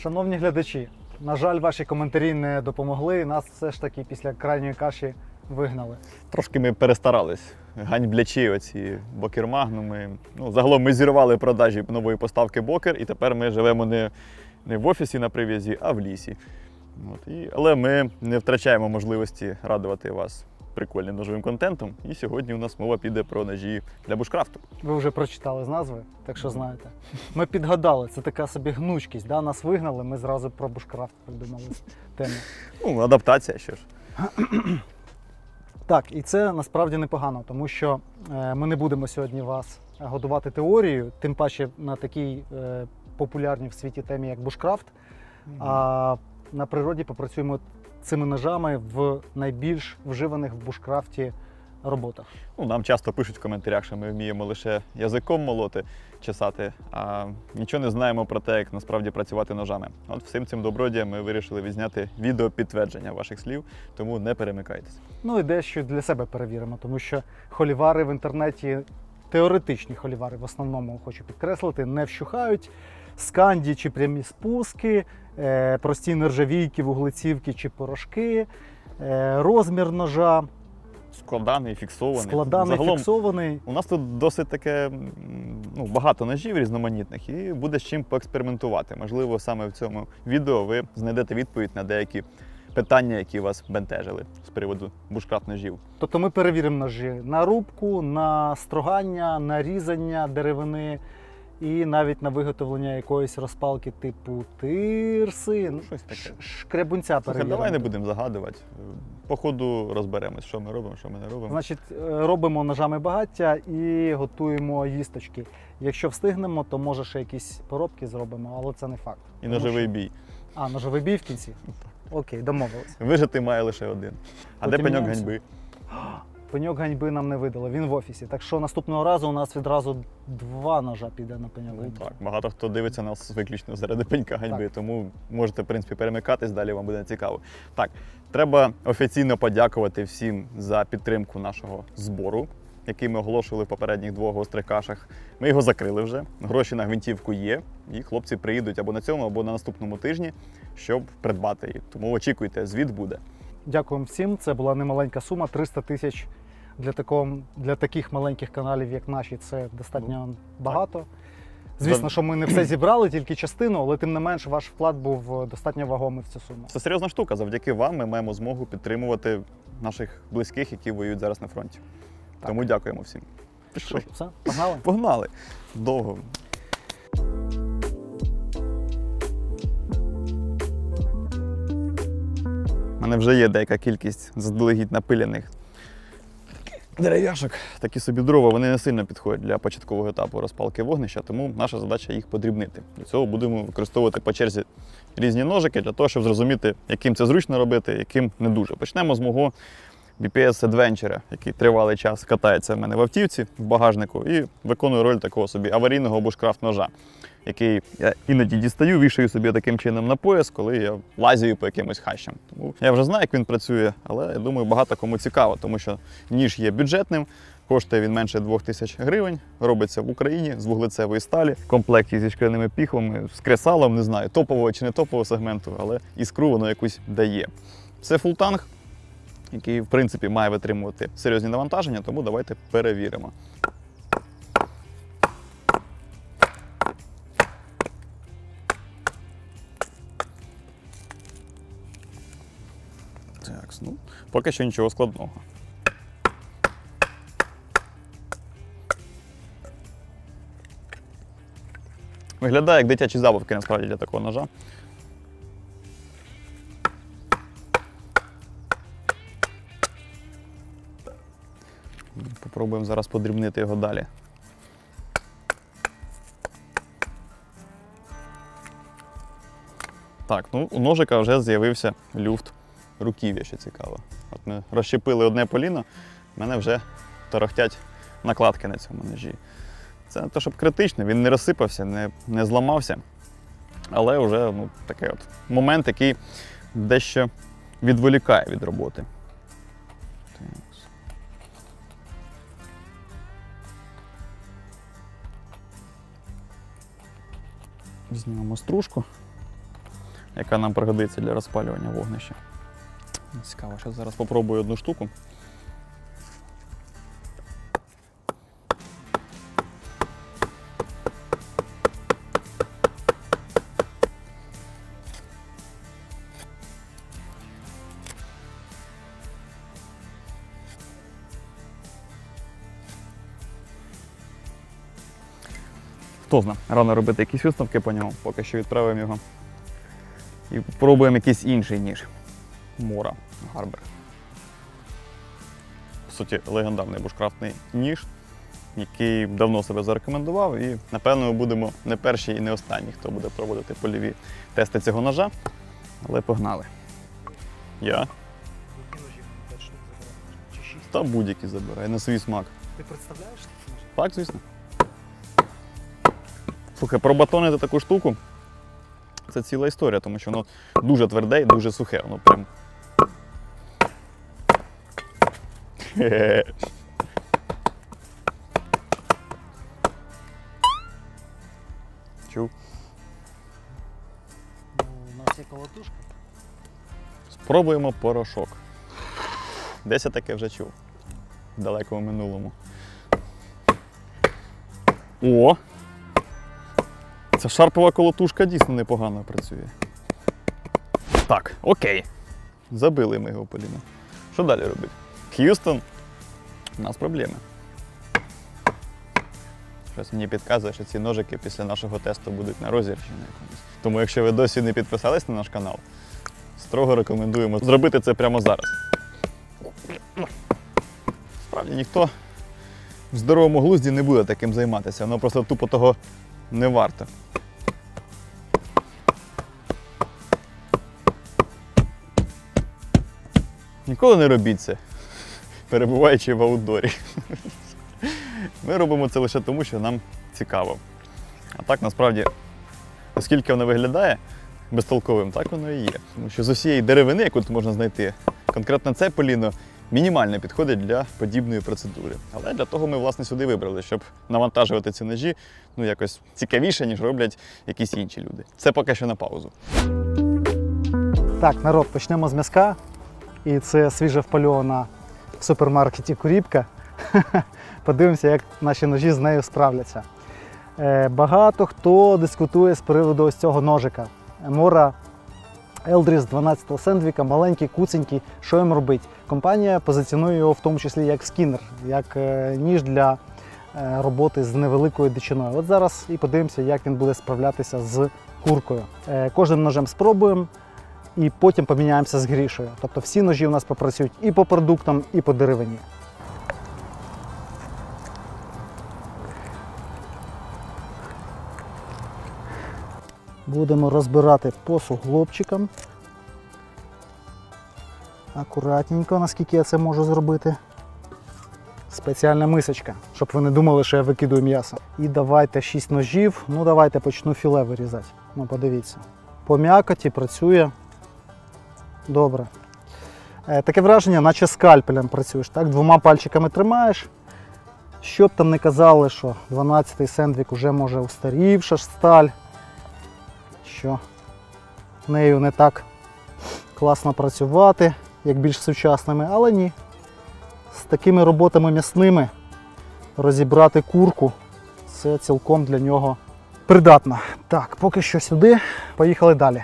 Шановні глядачі, на жаль, ваші коментарі не допомогли, нас все ж таки після крайньої каші вигнали. Трошки ми перестарались. Ганьблячі оці бокер-магнуми. Ну, загалом ми зірвали продажі нової поставки бокер, і тепер ми живемо не в офісі на прив'язі, а в лісі. Але ми не втрачаємо можливості радувати вас прикольним ножовим контентом. І сьогодні у нас мова піде про ножі для бушкрафту. Ви вже прочитали з назви, так що знаєте. Ми підгадали, це така собі гнучкість. Да? Нас вигнали, ми зразу про бушкрафт придумали тему. Ну, адаптація, що ж. Так, і це насправді непогано, тому що ми не будемо сьогодні вас годувати теорією, тим паче на такій популярній в світі темі, як бушкрафт, а на природі попрацюємо цими ножами в найбільш вживаних в бушкрафті роботах. Ну, нам часто пишуть в коментарях, що ми вміємо лише язиком молоти, чесати, а нічого не знаємо про те, як насправді працювати ножами. От всім цим добродіям ми вирішили відзняти відео підтвердження ваших слів, тому не перемикайтесь. Ну і дещо для себе перевіримо, тому що холівари в інтернеті, теоретичні холівари в основному, хочу підкреслити, не вщухають. Сканді чи прямі спуски, прості нержавійки, вуглецівки чи порошки, розмір ножа. Складаний, фіксований. Складаний, загалом, фіксований. У нас тут досить таке, багато ножів різноманітних і буде з чим поекспериментувати. Можливо, саме в цьому відео ви знайдете відповідь на деякі питання, які вас бентежили з приводу бушкрафт ножів. Тобто ми перевіримо ножі на рубку, на строгання, на різання деревини і навіть на виготовлення якоїсь розпалки типу тирси, Щось таке. шкребунця перевіримо. Давай не будемо загадувати. По ходу розберемось, що ми робимо, що ми не робимо. Значить, робимо ножами багаття і готуємо їсточки. Якщо встигнемо, то може ще якісь поробки зробимо, але це не факт. І ножовий бій. А, ножовий бій в кінці? Окей, домовились. Вижити має лише один. А Потім де пеньок міняємося. ганьби? Пеньок ганьби нам не видали, він в офісі. Так що наступного разу у нас відразу 2 ножа піде на пеньок ганьби. Так, багато хто дивиться нас виключно заради пенька ганьби, Так. тому можете, в принципі, перемикатись, далі вам буде цікаво. Так, треба офіційно подякувати всім за підтримку нашого збору, який ми оголошували в попередніх 2 гострих кашах. Ми його закрили вже, гроші на гвинтівку є, і хлопці приїдуть або на цьому, або на наступному тижні, щоб придбати її. Тому очікуйте, звіт буде. Дякуємо всім, це була немаленька сума, 300 тисяч для таких маленьких каналів, як наші, це достатньо багато. Звісно, що ми не все зібрали, тільки частину, але тим не менш ваш вклад був достатньо вагомий в цю суму. Це серйозна штука, завдяки вам ми маємо змогу підтримувати наших близьких, які воюють зараз на фронті. Так. Тому дякуємо всім. Що, все, погнали? Погнали! Довго. У мене вже є деяка кількість заздалегідь напиляних дерев'яшок. Такі собі дрова, вони не сильно підходять для початкового етапу розпалки вогнища, тому наша задача їх подрібнити. Для цього будемо використовувати по черзі різні ножики, для того, щоб зрозуміти, яким це зручно робити, яким не дуже. Почнемо з мого BPS Adventure, який тривалий час катається в мене в автівці, в багажнику, і виконує роль такого собі аварійного бушкрафт-ножа, який я іноді дістаю, вішаю собі таким чином на пояс, коли я лазію по якимось хащам. Тому я вже знаю, як він працює, але я думаю, багато кому цікаво, тому що ніж є бюджетним, коштує він менше 2000 гривень, робиться в Україні з вуглецевої сталі, в комплекті зі шкляними піхвами, з кресалом, не знаю, топового чи не топового сегменту, але іскру воно якусь дає. Це фултанг, який, в принципі, має витримувати серйозні навантаження, тому давайте перевіримо. Так, ну, поки що нічого складного. Виглядає як дитячі забавки, насправді, для такого ножа. Попробуємо зараз подрібнити його далі. Так, ну у ножика вже з'явився люфт руків'я, що цікаво. От ми розщепили одне поліно, в мене вже торохтять накладки на цьому ножі. Це не те, щоб критично, він не розсипався, не зламався, але вже такий от момент, який дещо відволікає від роботи. Знімемо стружку. яка нам пригодиться для розпалювання вогнища. Цікаво, що зараз спробую одну штуку. Хто знає, рано робити якісь висновки по ньому, поки що відправимо його. І спробуємо якийсь інший ніж. Мора Гарбер. По суті, легендарний бушкрафтний ніж, який давно себе зарекомендував. І, напевно, ми будемо не перші і не останні, хто буде проводити польові тести цього ножа. Але погнали. Я? Які ножі 5 штук забираєш? Чи 6? Та будь-які забирай, на свій смак. Ти представляєш ці ножі? Так, звісно. Слухай, пробатонити таку штуку – це ціла історія, тому що воно дуже тверде і дуже сухе. Воно прям... Чув? Ну, у нас є колотушка. Спробуємо порошок. Десь я таке вже чув. В далекому минулому. О! Ця шарпова колотушка дійсно непогано працює. Так, окей. Забили ми його, Поліна. Що далі робити? Х'юстон, у нас проблеми. Щось мені підказує, що ці ножики після нашого тесту будуть на розіграші на якомусь. Тому якщо ви досі не підписались на наш канал, строго рекомендуємо зробити це прямо зараз. Справді ніхто в здоровому глузді не буде таким займатися, воно просто тупо того не варто. Ніколи не робіть це, перебуваючи в аутдорі. Ми робимо це лише тому, що нам цікаво. А так, насправді, оскільки воно виглядає безтолковим, так воно і є. Тому що з усієї деревини, яку тут можна знайти, конкретно це поліно мінімально підходить для подібної процедури. Але для того ми, власне, сюди вибрали, щоб навантажувати ці ножі якось цікавіше, ніж роблять якісь інші люди. Це поки що на паузу. Так, народ, почнемо з м'язка. І це свіже впальована в супермаркеті куріпка. Подивимося, як наші ножі з нею справляться. Багато хто дискутує з приводу ось цього ножика. Мора Елдріс 12-го Сендвіка, маленький, куценький. Що їм робить? Компанія позиціонує його в тому числі як скінер, як ніж для роботи з невеликою дичиною. От зараз і подивимося, як він буде справлятися з куркою. Кожним ножем спробуємо. І потім поміняємося з Грішою. Тобто всі ножі у нас попрацюють і по продуктам, і по деревині. Будемо розбирати по суглобчикам. Акуратненько, наскільки я це можу зробити. Спеціальна мисочка, щоб ви не думали, що я викидую м'ясо. І давайте 6 ножів. Ну давайте почну філе вирізати. Ну подивіться. По м'якоті працює добре. Таке враження, наче скальпелем працюєш. Так? 2 пальчиками тримаєш. Щоб там не казали, що 12-й Сендвік вже може устарівша сталь, що нею не так класно працювати, як більш сучасними, але ні. З такими роботами м'ясними розібрати курку – це цілком для нього придатно. Так, поки що сюди, поїхали далі.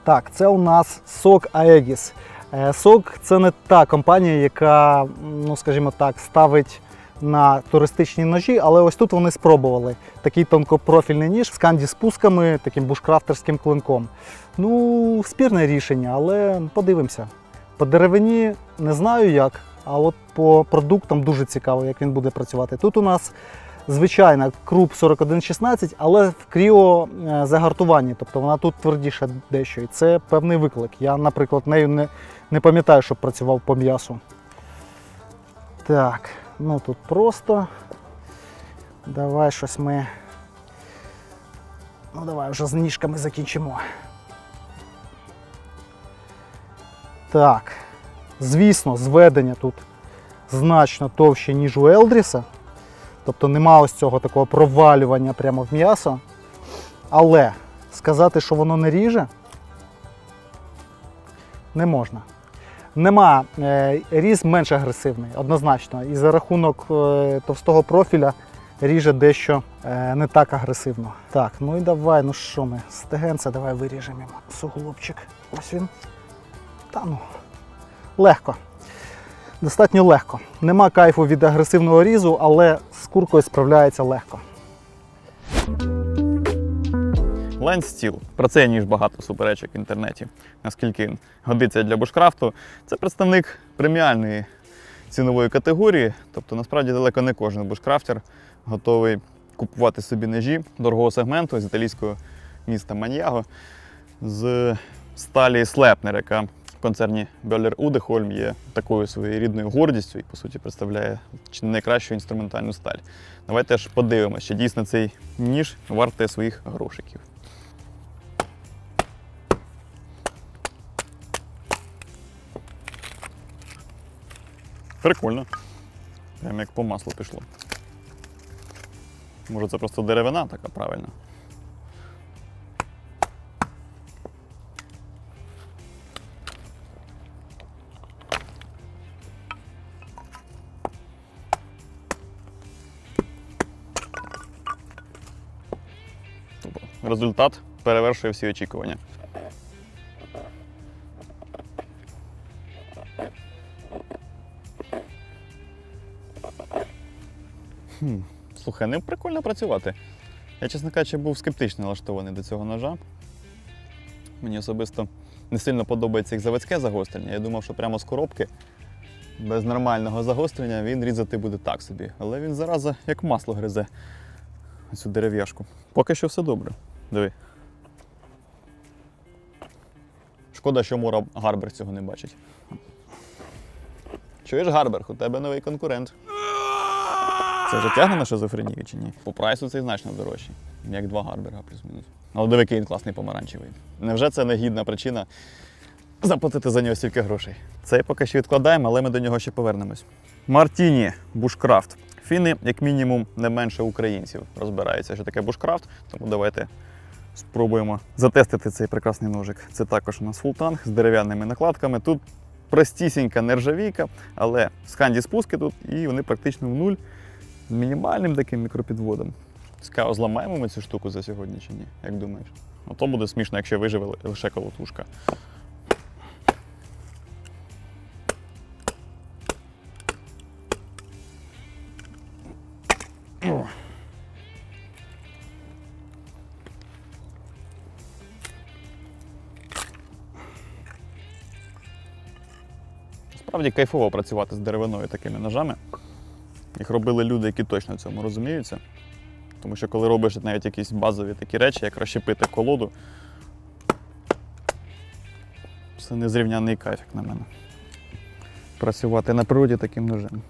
Так, це у нас SOG Aegis. SOG – це не та компанія, яка, ну скажімо так, ставить на туристичні ножі, але ось тут вони спробували такий тонкопрофільний ніж з канді-спусками, таким бушкрафтерським клинком. Ну, спірне рішення, але подивимося. По деревині не знаю як, а от по продуктам дуже цікаво, як він буде працювати. Тут у нас звичайна Krupp 4116, але в кріозагартуванні, тобто вона тут твердіша дещо. І це певний виклик. Я, наприклад, нею не пам'ятаю, щоб працював по м'ясу. Так, ну тут просто. Давай щось ми... Ну давай вже з ніжками закінчимо. Так, звісно, зведення тут значно товще, ніж у Елдріса. Тобто нема ось цього такого провалювання прямо в м'ясо. Але сказати, що воно не ріже, не можна. Нема, різ менш агресивний, однозначно. І за рахунок товстого профіля ріже дещо не так агресивно. Так, ну і давай, ну що ми, стегенця давай виріжемо йому. Суглобчик, ось він. Та ну, легко. Достатньо легко. Нема кайфу від агресивного різу, але з куркою справляється легко. Line Steel. Про це є ніж багато суперечок в інтернеті. Наскільки він годиться для бушкрафту. Це представник преміальної цінової категорії. Тобто, насправді, далеко не кожен бушкрафтер готовий купувати собі ножі дорогого сегменту з італійського міста Маньяго з сталі Слепнер, яка в концерні Бьоллер Удехольм є такою своєрідною гордістю і, по суті, представляє чи не найкращу інструментальну сталь. Давайте ж подивимося, чи дійсно цей ніж вартує своїх грошиків. Прикольно. Прямо як по маслу пішло. Може, це просто деревина така правильна. Тобто результат перевершує всі очікування. Слухай, не прикольно працювати. Я, чесно кажучи, був скептично налаштований до цього ножа. Мені особисто не сильно подобається їх заводське загострення. Я думав, що прямо з коробки, без нормального загострення, він різати буде так собі. Але він, зараза, як масло гризе цю дерев'яшку. Поки що все добре. Диви. Шкода, що Мора Гарбер цього не бачить. Чуєш, Гарбер, у тебе новий конкурент. Це вже тягне на шизофренію чи ні? По прайсу цей значно дорожчий, як 2 Гарберга плюс-мінус. Але диви, який він класний помаранчевий. Невже це не гідна причина заплатити за нього стільки грошей? Цей поки що відкладаємо, але ми до нього ще повернемось. Мартіні Бушкрафт. Фіни, як мінімум, не менше українців розбираються, що таке бушкрафт, тому давайте спробуємо затестити цей прекрасний ножик. Це також у нас фултанг з дерев'яними накладками. Тут простісінька нержавійка, але сханді спуски тут, і вони практично в нуль. З мінімальним таким мікропідводом. Цікаво, зламаємо ми цю штуку за сьогодні чи ні? Як думаєш? Ото буде смішно, якщо виживе лише колотушка. Справді кайфово працювати з деревиною такими ножами. Їх робили люди, які точно в цьому розуміються. Тому що коли робиш навіть якісь базові такі речі, як розщепити колоду, це незрівнянний кайф, як на мене. Працювати на природі таким ножем.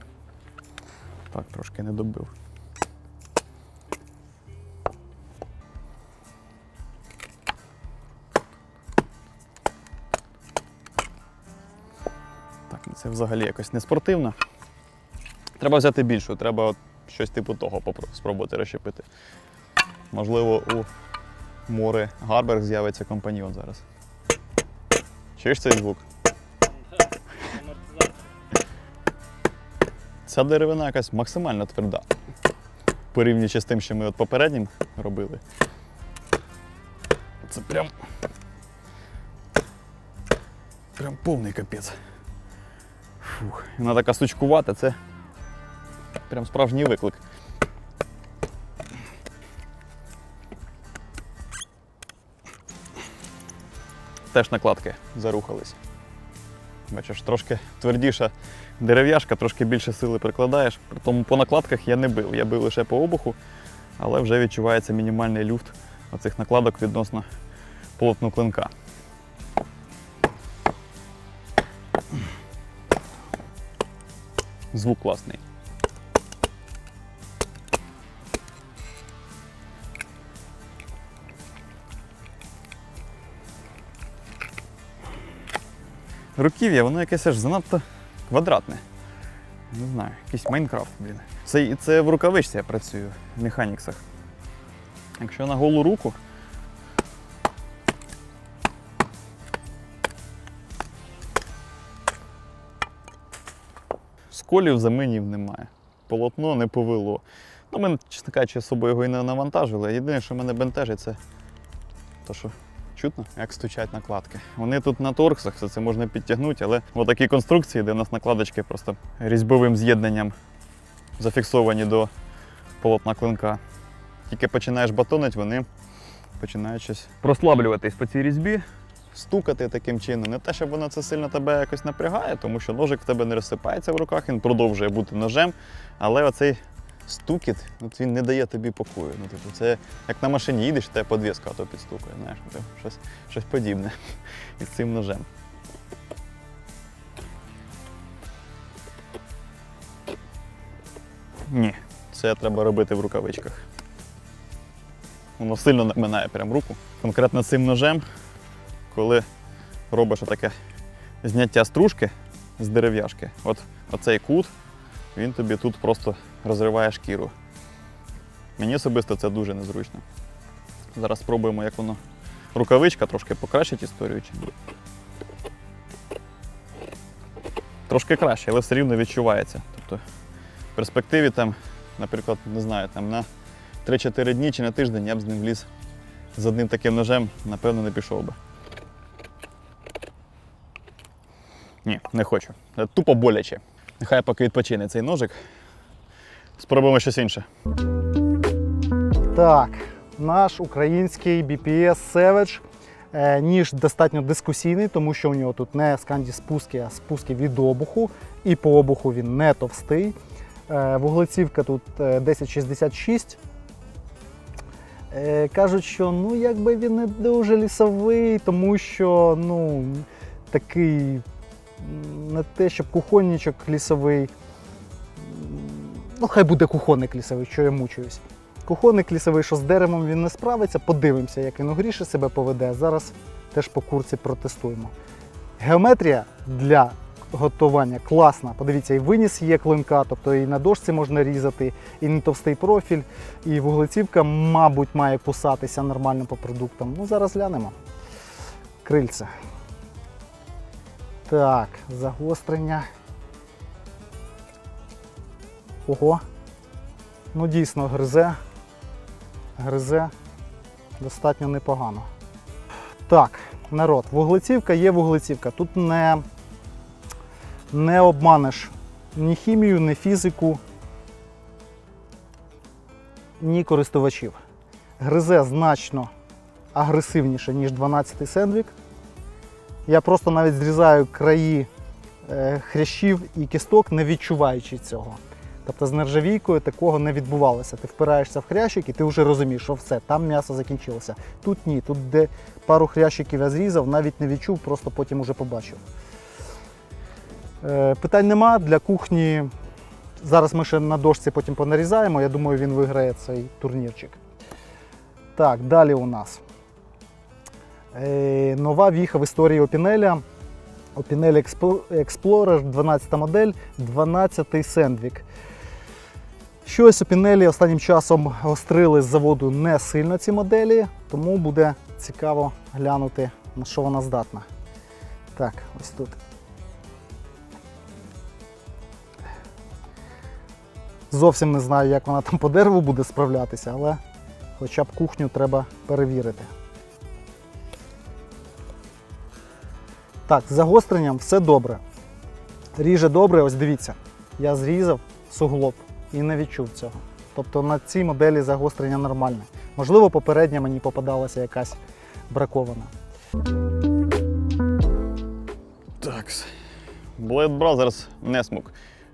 Так, трошки не добив. Так, це взагалі якось не спортивно. Треба взяти більшу, треба от щось типу того спробувати розщепити. Можливо, у Мори Гарбер з'явиться компаньйон зараз. Чуєш цей звук? Ця деревина якась максимально тверда. Порівнюючи з тим, що ми от попереднім робили. Це прям повний капець. Фух. Вона така сучкувата, це прям справжній виклик. Теж накладки зарухались. Бачиш, трошки твердіша дерев'яшка, трошки більше сили прикладаєш. При тому по накладках я не бив. Я бив лише по обуху, але вже відчувається мінімальний люфт оцих накладок відносно полотну клинка. Звук класний. Руків'я, воно якесь аж занадто квадратне. Не знаю, якийсь Майнкрафт, блін. Це в рукавичці я працюю, в механіксах. Якщо на голу руку, сколів, заминів немає. Полотно не повело. Ну, ми, чесно кажучи, з собою його і не навантажили. Єдине, що мене бентежить, це то, що чутно, як стучать накладки. Вони тут на торксах, все це можна підтягнути, але в такій конструкції, де у нас накладочки просто різьбовим з'єднанням зафіксовані до полотна клинка. Тільки починаєш батонити, вони починають щось прослаблюватись по цій різьбі, стукати таким чином. Не те, щоб воно це сильно тебе якось напрягає, тому що ножик в тебе не розсипається в руках, він продовжує бути ножем, але оцей стукіт, він не дає тобі покою. Це як на машині їдеш, тебе подвіска то підстукає, знаєш, щось подібне із цим ножем. Ні, це треба робити в рукавичках. Воно сильно наминає прям руку. Конкретно цим ножем, коли робиш таке зняття стружки з дерев'яшки, оцей кут, він тобі тут просто розриває шкіру. Мені особисто це дуже незручно. Зараз спробуємо, як воно рукавичка трошки покращить історію. Трошки краще, але все рівно відчувається. Тобто в перспективі там, наприклад, не знаю, там на 3-4 дні чи на тиждень я б з ним вліз з одним таким ножем, напевно, не пішов би. Ні, не хочу. Це тупо боляче. Нехай поки відпочине цей ножик. Спробуємо щось інше. Так, наш український BPS Savage. Ніж достатньо дискусійний, тому що у нього тут не сканді спуски, а спуски від обуху. І по обуху він не товстий. Вуглецівка тут 1066. Кажуть, що якби він не дуже лісовий, тому що такий не те, щоб кухонничок лісовий. Хай буде кухонник лісовий, що я мучуюсь. Кухонник лісовий, що з деревом він не справиться, подивимося, як він у гріші себе поведе. Зараз теж по курці протестуємо. Геометрія для готування класна. Подивіться, і виніс є клинка, тобто і на дошці можна різати, і не товстий профіль, і вуглецівка, мабуть, має кусатися нормально по продуктам. Зараз глянемо. Крильце. Так, загострення. Ого. Дійсно, гризе достатньо непогано. Так, народ, вуглецівка є вуглецівка. Тут не обманеш ні хімію, ні фізику, ні користувачів. Гризе значно агресивніше, ніж 12-й Сендвік. Я просто навіть зрізаю краї хрящів і кісток, не відчуваючи цього. Тобто з нержавійкою такого не відбувалося. Ти впираєшся в хрящик і ти вже розумієш, що все, там м'ясо закінчилося. Тут ні, тут де пару хрящиків я зрізав, навіть не відчув, просто потім уже побачив. Питань нема, для кухні. Зараз ми ще на дошці потім понарізаємо, я думаю, він виграє цей турнірчик. Так, далі у нас нова віха в історії Опінеля. Opinel Explorer, 12 модель, 12-й Сендвік. Щось Опінелі останнім часом гострили з заводу не сильно ці моделі, тому буде цікаво глянути, на що вона здатна. Так, ось тут. Зовсім не знаю, як вона там по дереву буде справлятися, але хоча б кухню треба перевірити. Так, з загостренням все добре. Ріже добре, ось дивіться, я зрізав суглоб і не відчув цього. Тобто на цій моделі загострення нормальне. Можливо, попередня мені попадалася якась бракована. Так, Blade Brothers Nesmuk.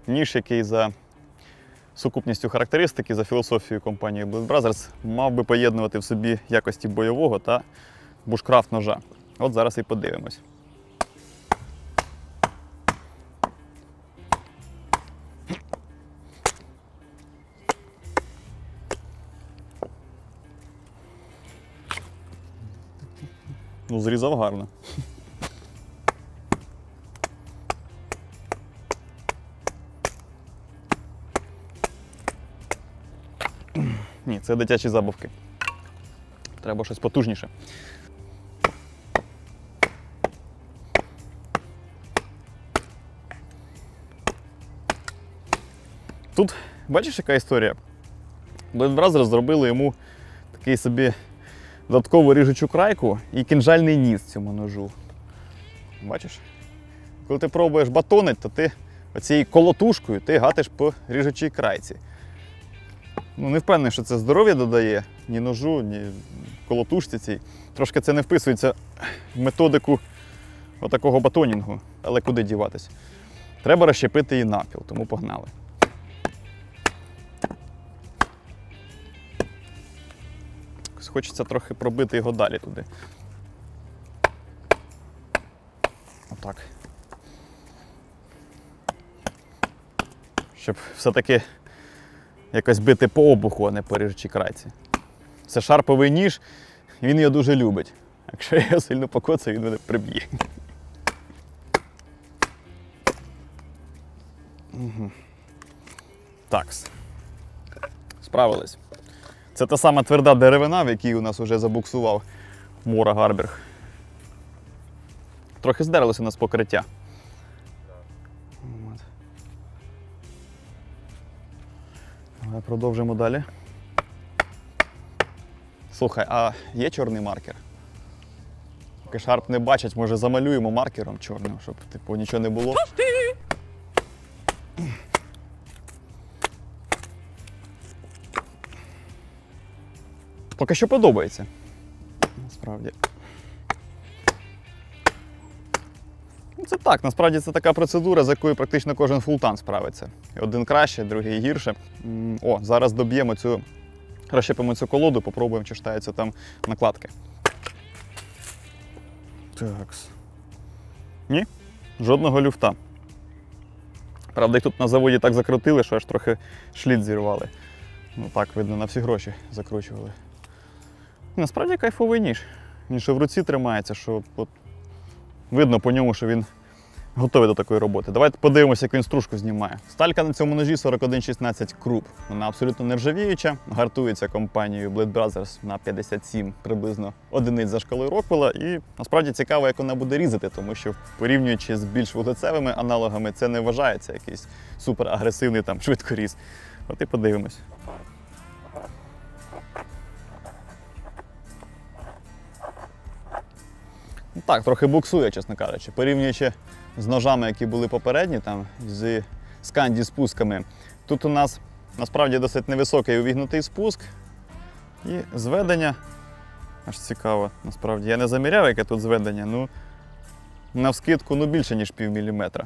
Ніж, який за сукупністю характеристики, за філософією компанії Blade Brothers мав би поєднувати в собі якості бойового та бушкрафт ножа. От зараз і подивимось. Зрізав гарно. Ні, це дитячі забавки. Треба щось потужніше. Тут, бачиш, яка історія? Blade Brothers зробили йому такий собі додаткову ріжучу крайку і кінжальний ніс цьому ножу. Бачиш? Коли ти пробуєш батонить, то ти оцією колотушкою ти гатиш по ріжучій крайці. Ну, не впевнений, що це здоров'я додає ні ножу, ні колотушці цій. Трошки це не вписується в методику отакого батонінгу. Але куди діватись? Треба розщепити її навпіл, тому погнали. Хочеться трохи пробити його далі туди. Отак. Щоб все-таки якось бити по обуху, а не по ріжучій крайці. Це шарповий ніж, і він його дуже любить. Якщо я його сильно покоцаю, він мене приб'є. Угу. Такс. Справились. Це та сама тверда деревина, в якій у нас вже забуксував Мора Гарберг. Трохи здерлося у нас покриття. От. Давай продовжимо далі. Слухай, а є чорний маркер? Поки Шарп не бачить, може замалюємо маркером чорним, щоб типу нічого не було. Поки що подобається. Насправді. Це так, насправді це така процедура, з якою практично кожен фултан справиться. Один краще, другий гірше. О, зараз доб'ємо цю, розщепимо цю колоду, попробуємо, чи штаються там накладки. Такс. Ні, жодного люфта. Правда, їх тут на заводі так закрутили, що аж трохи шліт зірвали. Ну так, видно, на всі гроші закручували. Насправді кайфовий ніж. Він що в руці тримається, що от, видно по ньому, що він готовий до такої роботи. Давайте подивимося, як він стружку знімає. Сталька на цьому ножі 4116 Круп. Вона абсолютно нержавіюча, гартується компанією Blade Brothers на 57 приблизно одиниць за шкалою Роквелла. І насправді цікаво, як вона буде різати, тому що порівнюючи з більш вуглецевими аналогами, це не вважається якийсь суперагресивний там швидкоріз. От і подивимось. Так, трохи буксує, чесно кажучи. Порівнюючи з ножами, які були попередні, там, з сканді спусками, тут у нас насправді досить невисокий увігнутий спуск і зведення, аж цікаво, насправді. Я не заміряв, яке тут зведення, ну, навскидку, ну, більше, ніж пів міліметра.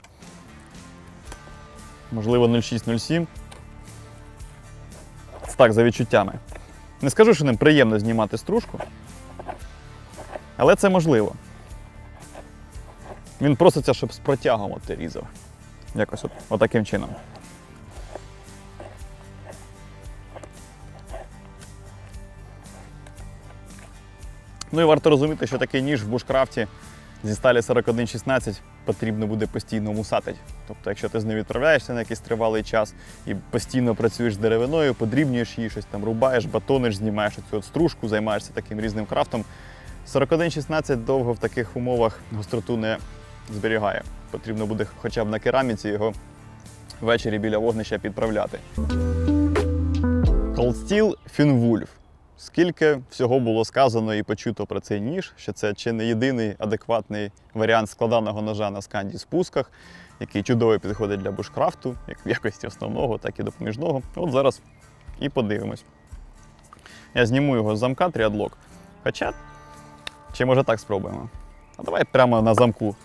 Можливо, 0,6-0,7. Так, за відчуттями. Не скажу, що ним приємно знімати стружку, але це можливо. Він проситься, щоб з протягом от ти різав. Якось от таким чином. Ну і варто розуміти, що такий ніж в бушкрафті зі сталі 4116 потрібно буде постійно мусатити. Тобто, якщо ти з ним відправляєшся на якийсь тривалий час і постійно працюєш з деревиною, подрібнюєш її, щось там рубаєш, батониш, знімаєш цю от стружку, займаєшся таким різним крафтом, 4116 довго в таких умовах гостроту не зберігає. Потрібно буде хоча б на кераміці його ввечері біля вогнища підправляти. Cold Steel Fingwulf. Скільки всього було сказано і почуто про цей ніж, що це чи не єдиний адекватний варіант складаного ножа на сканді спусках, який чудово підходить для бушкрафту, як в якості основного, так і допоміжного. От зараз і подивимось. Я зніму його з замка тріадлок. Хоча, чи може так спробуємо? А давай прямо на замку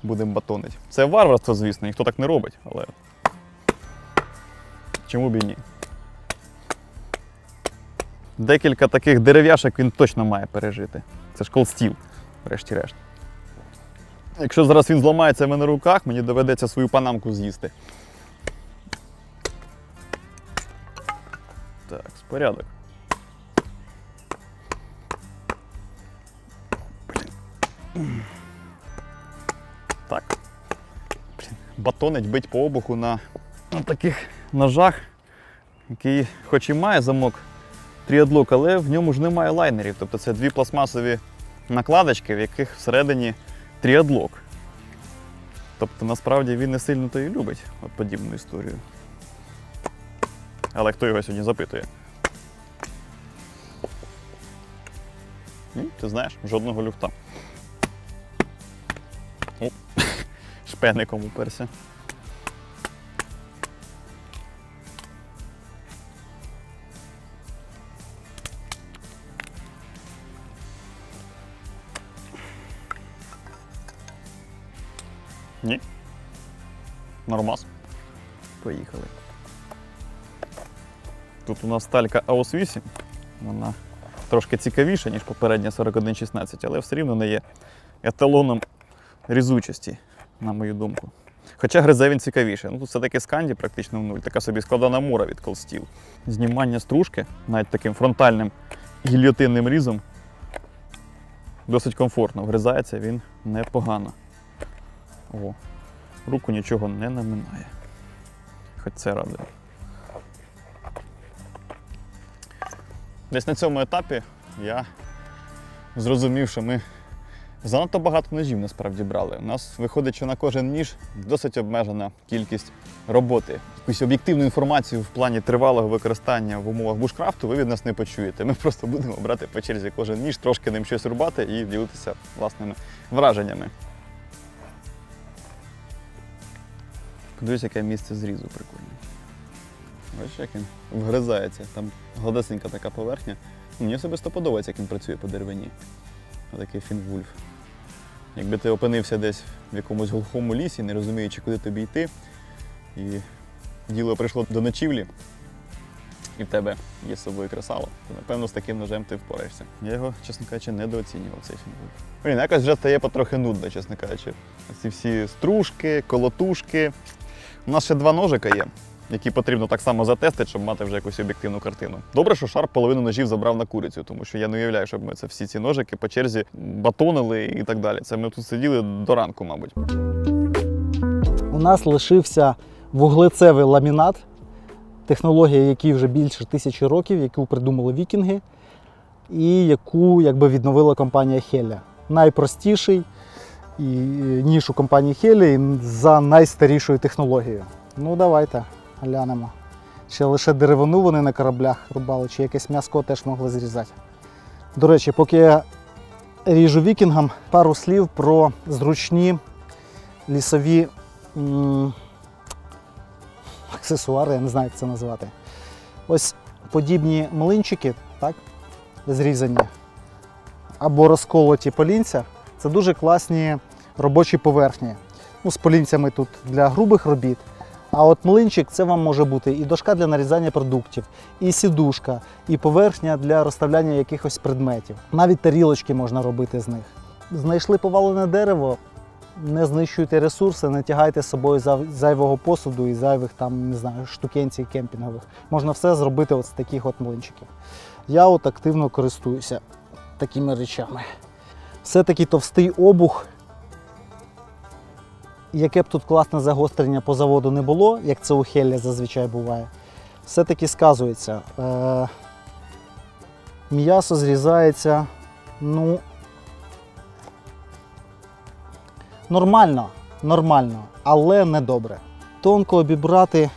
будемо батонити. Це варварство, звісно, ніхто так не робить, але чому б і ні? Декілька таких дерев'яшок він точно має пережити. Це ж Cold Steel, врешті-решт. Якщо зараз він зламається в мене на руках, мені доведеться свою панамку з'їсти. Так, порядок. Так. Батонить бить по обуху на таких ножах, який хоч і має замок тріадлок, але в ньому ж немає лайнерів. Тобто це дві пластмасові накладочки, в яких всередині тріадлок. Тобто насправді він не сильно то і любить от подібну історію. Але хто його сьогодні запитує? Ти знаєш, жодного люфта. О, шпеником уперся. Ні. Нормас. Поїхали. Тут у нас сталька AOS 8. Вона трошки цікавіша, ніж попередня 4116, але все рівно не є еталоном різучості, на мою думку. Хоча гризе він цікавіше. Ну, тут все-таки сканді практично в нуль. Така собі складана мура від Cold Steel. Знімання стружки, навіть таким фронтальним гільйотинним різом, досить комфортно. Вгризається він непогано. О, руку нічого не наминає. Хоч це радує. Десь на цьому етапі я зрозумів, що ми занадто багато ножів насправді брали. У нас виходить, що на кожен ніж досить обмежена кількість роботи. Якусь об'єктивну інформацію в плані тривалого використання в умовах бушкрафту ви від нас не почуєте. Ми просто будемо брати по черзі кожен ніж, трошки ним щось рубати і ділитися власними враженнями. Подивись, яке місце зрізу прикольне. Бачиш, як він вгризається. Там гладесенька така поверхня. Мені особисто подобається, як він працює по деревині. Отакий фінвульф. Якби ти опинився десь в якомусь глухому лісі, не розуміючи, куди тобі йти, і діло прийшло до ночівлі, і в тебе є з собою кресало, то, напевно, з таким ножем ти впораєшся. Я його, чесно кажучи, недооцінював, цей фінвульф. Блін, якось вже стає потрохи нудно, чесно кажучи. Ці всі стружки, колотушки. У нас ще 2 ножика є, які потрібно так само затестити, щоб мати вже якусь об'єктивну картину. Добре, що Шарп половину ножів забрав на курицю, тому що я не уявляю, щоб ми всі ці ножики по черзі батонили і так далі. Це ми тут сиділи до ранку, мабуть. У нас лишився вуглецевий ламінат, технологія, якій вже більше 1000 років, яку придумали вікінги і яку відновила компанія Hella. Найпростіший ніж у компанії Hella за найстарішою технологією. Ну давайте глянемо. Ще лише деревину вони на кораблях рубали, чи якесь м'яско теж могли зрізати. До речі, поки я ріжу вікінгам, пару слів про зручні лісові аксесуари, я не знаю, як це назвати. Ось подібні млинчики, так, зрізані, або розколоті полінця. Це дуже класні робочі поверхні. Ну, з полінцями тут для грубих робіт. А от млинчик – це вам може бути і дошка для нарізання продуктів, і сідушка, і поверхня для розставляння якихось предметів. Навіть тарілочки можна робити з них. Знайшли повалене дерево, не знищуйте ресурси, не тягайте з собою зайвого посуду і зайвих там, не знаю, штукенцій кемпінгових. Можна все зробити от з таких от млинчиків. Я от активно користуюся такими речами. Все-таки товстий обух, яке б тут класне загострення по заводу не було, як це у Hella зазвичай буває, все-таки сказується. М'ясо зрізається, ну, нормально, але не добре. Тонко обібрати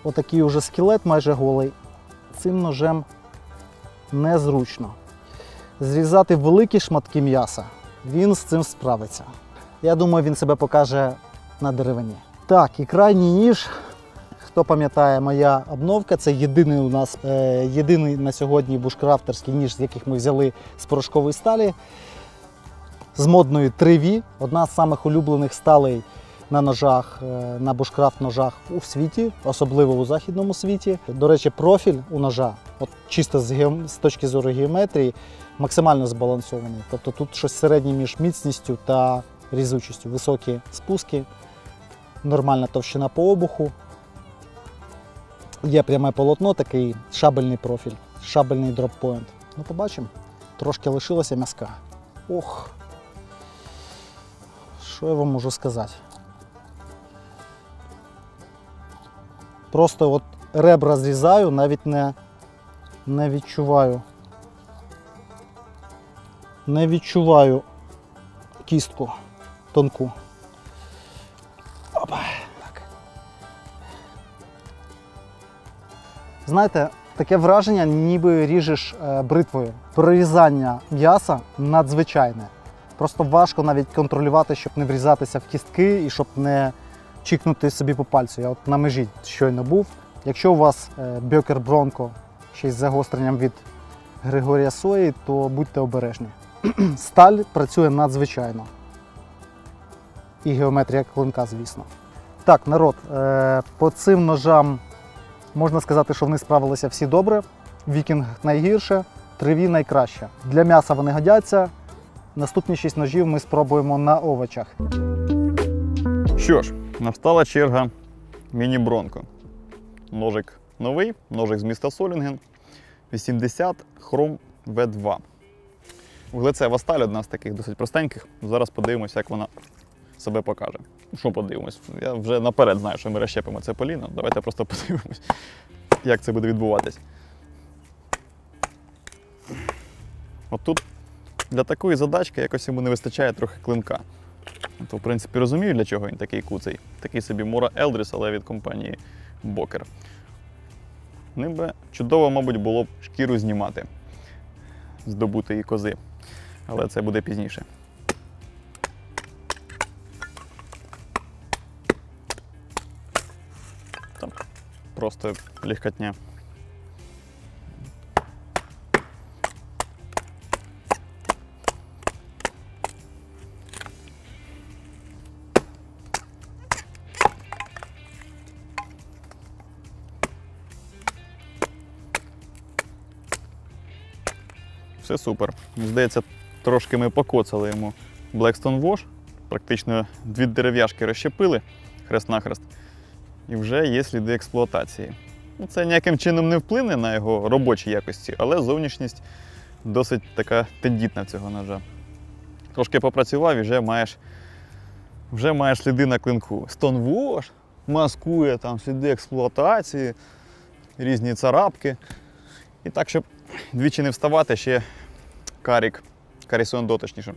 отакий уже скелет майже голий цим ножем незручно. Зрізати великі шматки м'яса, він з цим справиться. Я думаю, він себе покаже на деревині. Так, і крайній ніж, хто пам'ятає, моя обновка, це єдиний на сьогодні бушкрафтерський ніж, з яких ми взяли з порошкової сталі, з модною 3V, одна з самих улюблених сталей на ножах, на бушкрафт ножах у світі, особливо у західному світі. До речі, профіль у ножа, от чисто з точки зору геометрії, максимально збалансований. Тобто тут щось середнє між міцністю та різучістю. Високі спуски, нормальна товщина по обуху. Є пряме полотно, такий шабельний профіль, шабельний дроппойнт. Ну, побачимо. Трошки лишилося м'язка. Ох, що я вам можу сказати? Просто от ребра зрізаю, навіть не відчуваю. Не відчуваю кістку тонку. Опа. Так. Знаєте, таке враження, ніби ріжеш бритвою. Прорізання м'яса надзвичайне. Просто важко навіть контролювати, щоб не врізатися в кістки і щоб не чікнути собі по пальцю. Я от на межі щойно був. Якщо у вас Бьокер Бронко ще й з загостренням від Григорія Сої, то будьте обережні. Сталь працює надзвичайно. І геометрія клинка, звісно. Так, народ, по цим ножам можна сказати, що вони справилися всі добре. Вікінг найгірше, Триві найкраще. Для м'яса вони годяться. Наступні 6 ножів ми спробуємо на овочах. Що ж, настала черга міні-бронко. Ножик новий, ножик з міста Солінген. 80 хром V2. Вуглецева сталь одна з таких досить простеньких. Зараз подивимося, як вона себе покаже. Що подивимось? Я вже наперед знаю, що ми розщепимо це поліно. Давайте просто подивимось, як це буде відбуватись. От тут для такої задачки якось йому не вистачає трохи клинка. То, в принципі, розумію, для чого він такий куций. Такий собі Мора Елдріс, але від компанії Бокер. Ним би чудово, мабуть, було б шкіру знімати з добутої кози. Але це буде пізніше. Там просто легкотня. Все супер. Здається, трошки ми покоцали йому Blackstone Wash. Практично 2 дерев'яшки розщепили хрест-нахрест. І вже є сліди експлуатації. Це ніяким чином не вплине на його робочі якості, але зовнішність досить така тендітна цього ножа. Трошки попрацював і вже маєш сліди на клинку. Stone Wash маскує там сліди експлуатації, різні царапки. І так, щоб двічі не вставати, ще Карісон точніше,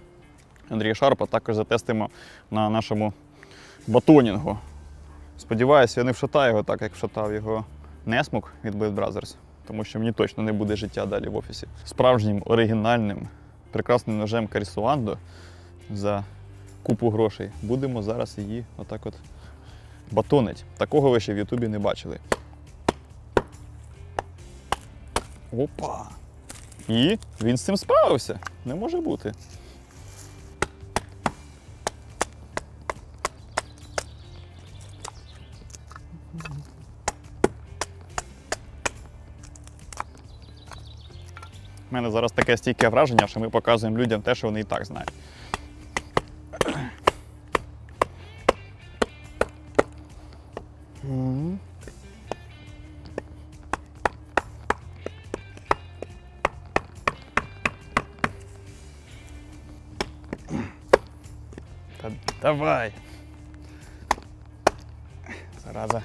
Андрія Шарпа також затестимо на нашому батонінгу. Сподіваюся, я не вшатаю його так, як вшатав його Несмук від Blade Brothers, тому що мені точно не буде життя далі в офісі. Справжнім, оригінальним, прекрасним ножем Карісуандо за купу грошей будемо зараз її отак от батонить. Такого ви ще в Ютубі не бачили. Опа! І він з цим справився. Не може бути. У мене зараз таке стійке враження, що ми показуємо людям те, що вони і так знають. Давай. Зараза.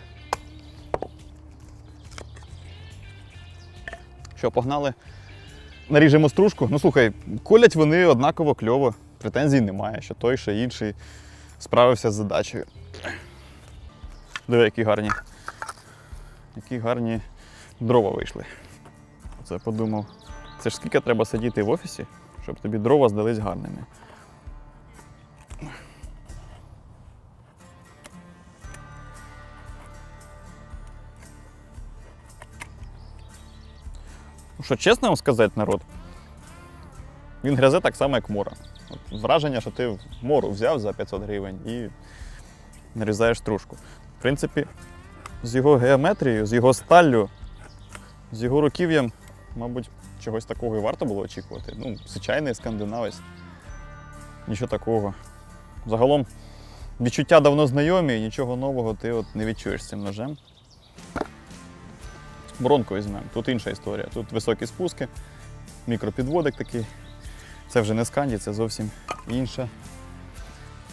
Що, погнали? Наріжемо стружку. Ну слухай, колять вони однаково кльово. Претензій немає, що той, що інший справився з задачею. Диви, які гарні дрова вийшли. Оце подумав. Це ж скільки треба сидіти в офісі, щоб тобі дрова здались гарними. Що чесно вам сказати, народ, він грязе так само, як Мора. От враження, що ти Мору взяв за 500 гривень і нарізаєш стружку. В принципі, з його геометрією, з його сталлю, з його руків'ям, мабуть, чогось такого і варто було очікувати. Ну, звичайний скандинавець. Нічого такого. Загалом, відчуття давно знайомі, і нічого нового ти от не відчуєш з цим ножем. Бронко візьмемо. Тут інша історія. Тут високі спуски, мікропідводик такий. Це вже не сканді, це зовсім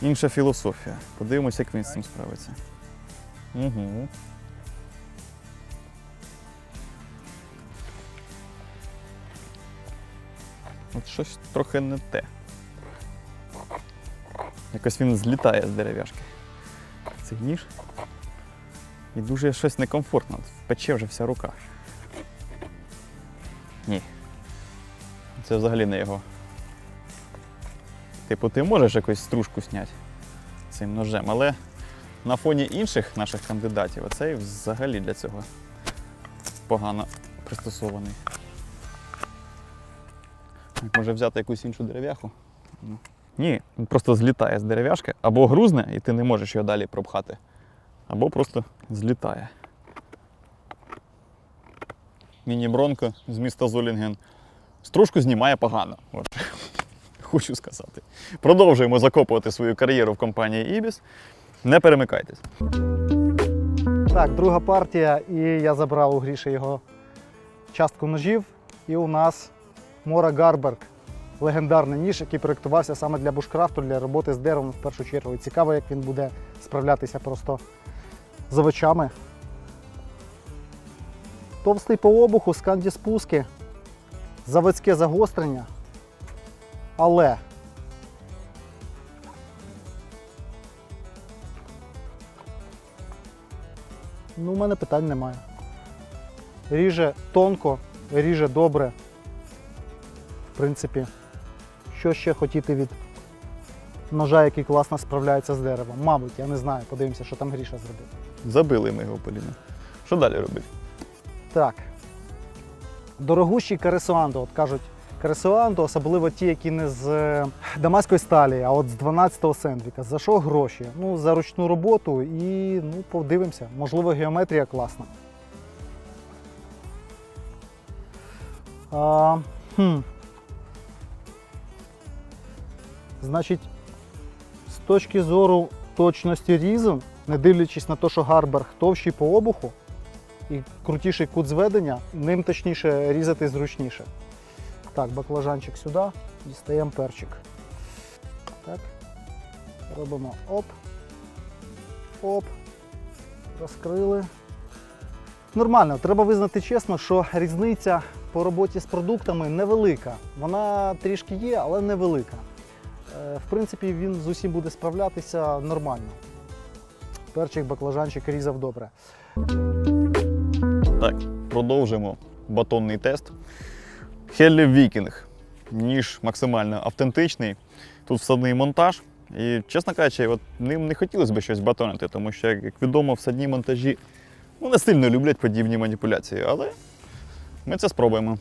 інша філософія. Подивимося, як він з цим справиться. Угу. От щось трохи не те. Якось він злітає з дерев'яшки. Цей ніж. І дуже щось некомфортно. Пече вже вся рука. Ні. Це взагалі не його. Типу, ти можеш якусь стружку зняти цим ножем, але на фоні інших наших кандидатів оцей взагалі для цього погано пристосований. Може взяти якусь іншу дерев'яху? Ні, він просто злітає з дерев'яшки, або грузне, і ти не можеш його далі пропхати, або просто злітає. Міні-бронко з міста Золінген. Стружку знімає погано. От. Хочу сказати. Продовжуємо закопувати свою кар'єру в компанії Ibis. Не перемикайтесь. Так, друга партія, і я забрав у Гріші його частку ножів. І у нас Мора Гарберг. Легендарний ніж, який проєктувався саме для бушкрафту, для роботи з деревом в першу чергу. І цікаво, як він буде справлятися просто з овочами. Товстий по обуху, сканді спуски, заводське загострення. Але ну, у мене питань немає. Ріже тонко, ріже добре. В принципі, що ще хотіти від ножа, який класно справляється з деревом? Мабуть, я не знаю. Подивимося, що там Гріша зробив. Забили ми його, Поліна. Що далі робити? Так. Дорогущий Каресуандо. От кажуть, Каресуандо, особливо ті, які не з дамаської сталі, а от з 12-го Сендвіка. За що гроші? Ну, за ручну роботу і, ну, подивимося. Можливо, геометрія класна. Значить, з точки зору точності різу, не дивлячись на те, що Гарберг товщий по обуху і крутіший кут зведення, ним точніше різати зручніше. Так, баклажанчик сюди, дістаємо перчик. Так, робимо оп, оп, розкрили. Нормально, треба визнати чесно, що різниця по роботі з продуктами невелика. Вона трішки є, але невелика. В принципі, він з усім буде справлятися нормально. Перчик, баклажанчик різав добре. Так, продовжимо батонний тест. Хеллі Вікінг. Ніж максимально автентичний. Тут всадний монтаж. І, чесно кажучи, от ним не хотілося б щось батонити, тому що, як відомо, всадні монтажі не сильно люблять подібні маніпуляції, але ми це спробуємо.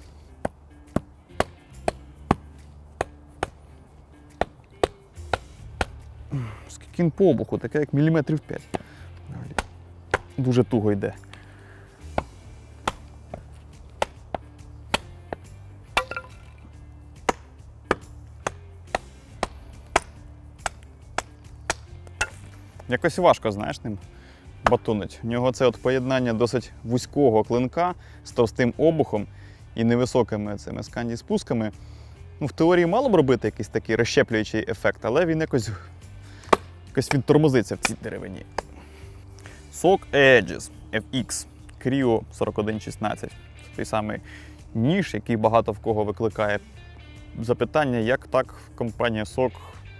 Скільки він по обуху, таке як міліметрів 5. Дуже туго йде. Якось важко, знаєш, ним батонить. У нього це от поєднання досить вузького клинка з товстим обухом і невисокими цими сканді-спусками. Ну, в теорії мало б робити якийсь такий розщеплюючий ефект, але він якось відтормозиться в цій деревині. SOG Aegis FX Creo 4116. Той самий ніж, який багато в кого викликає запитання, як так компанія SOG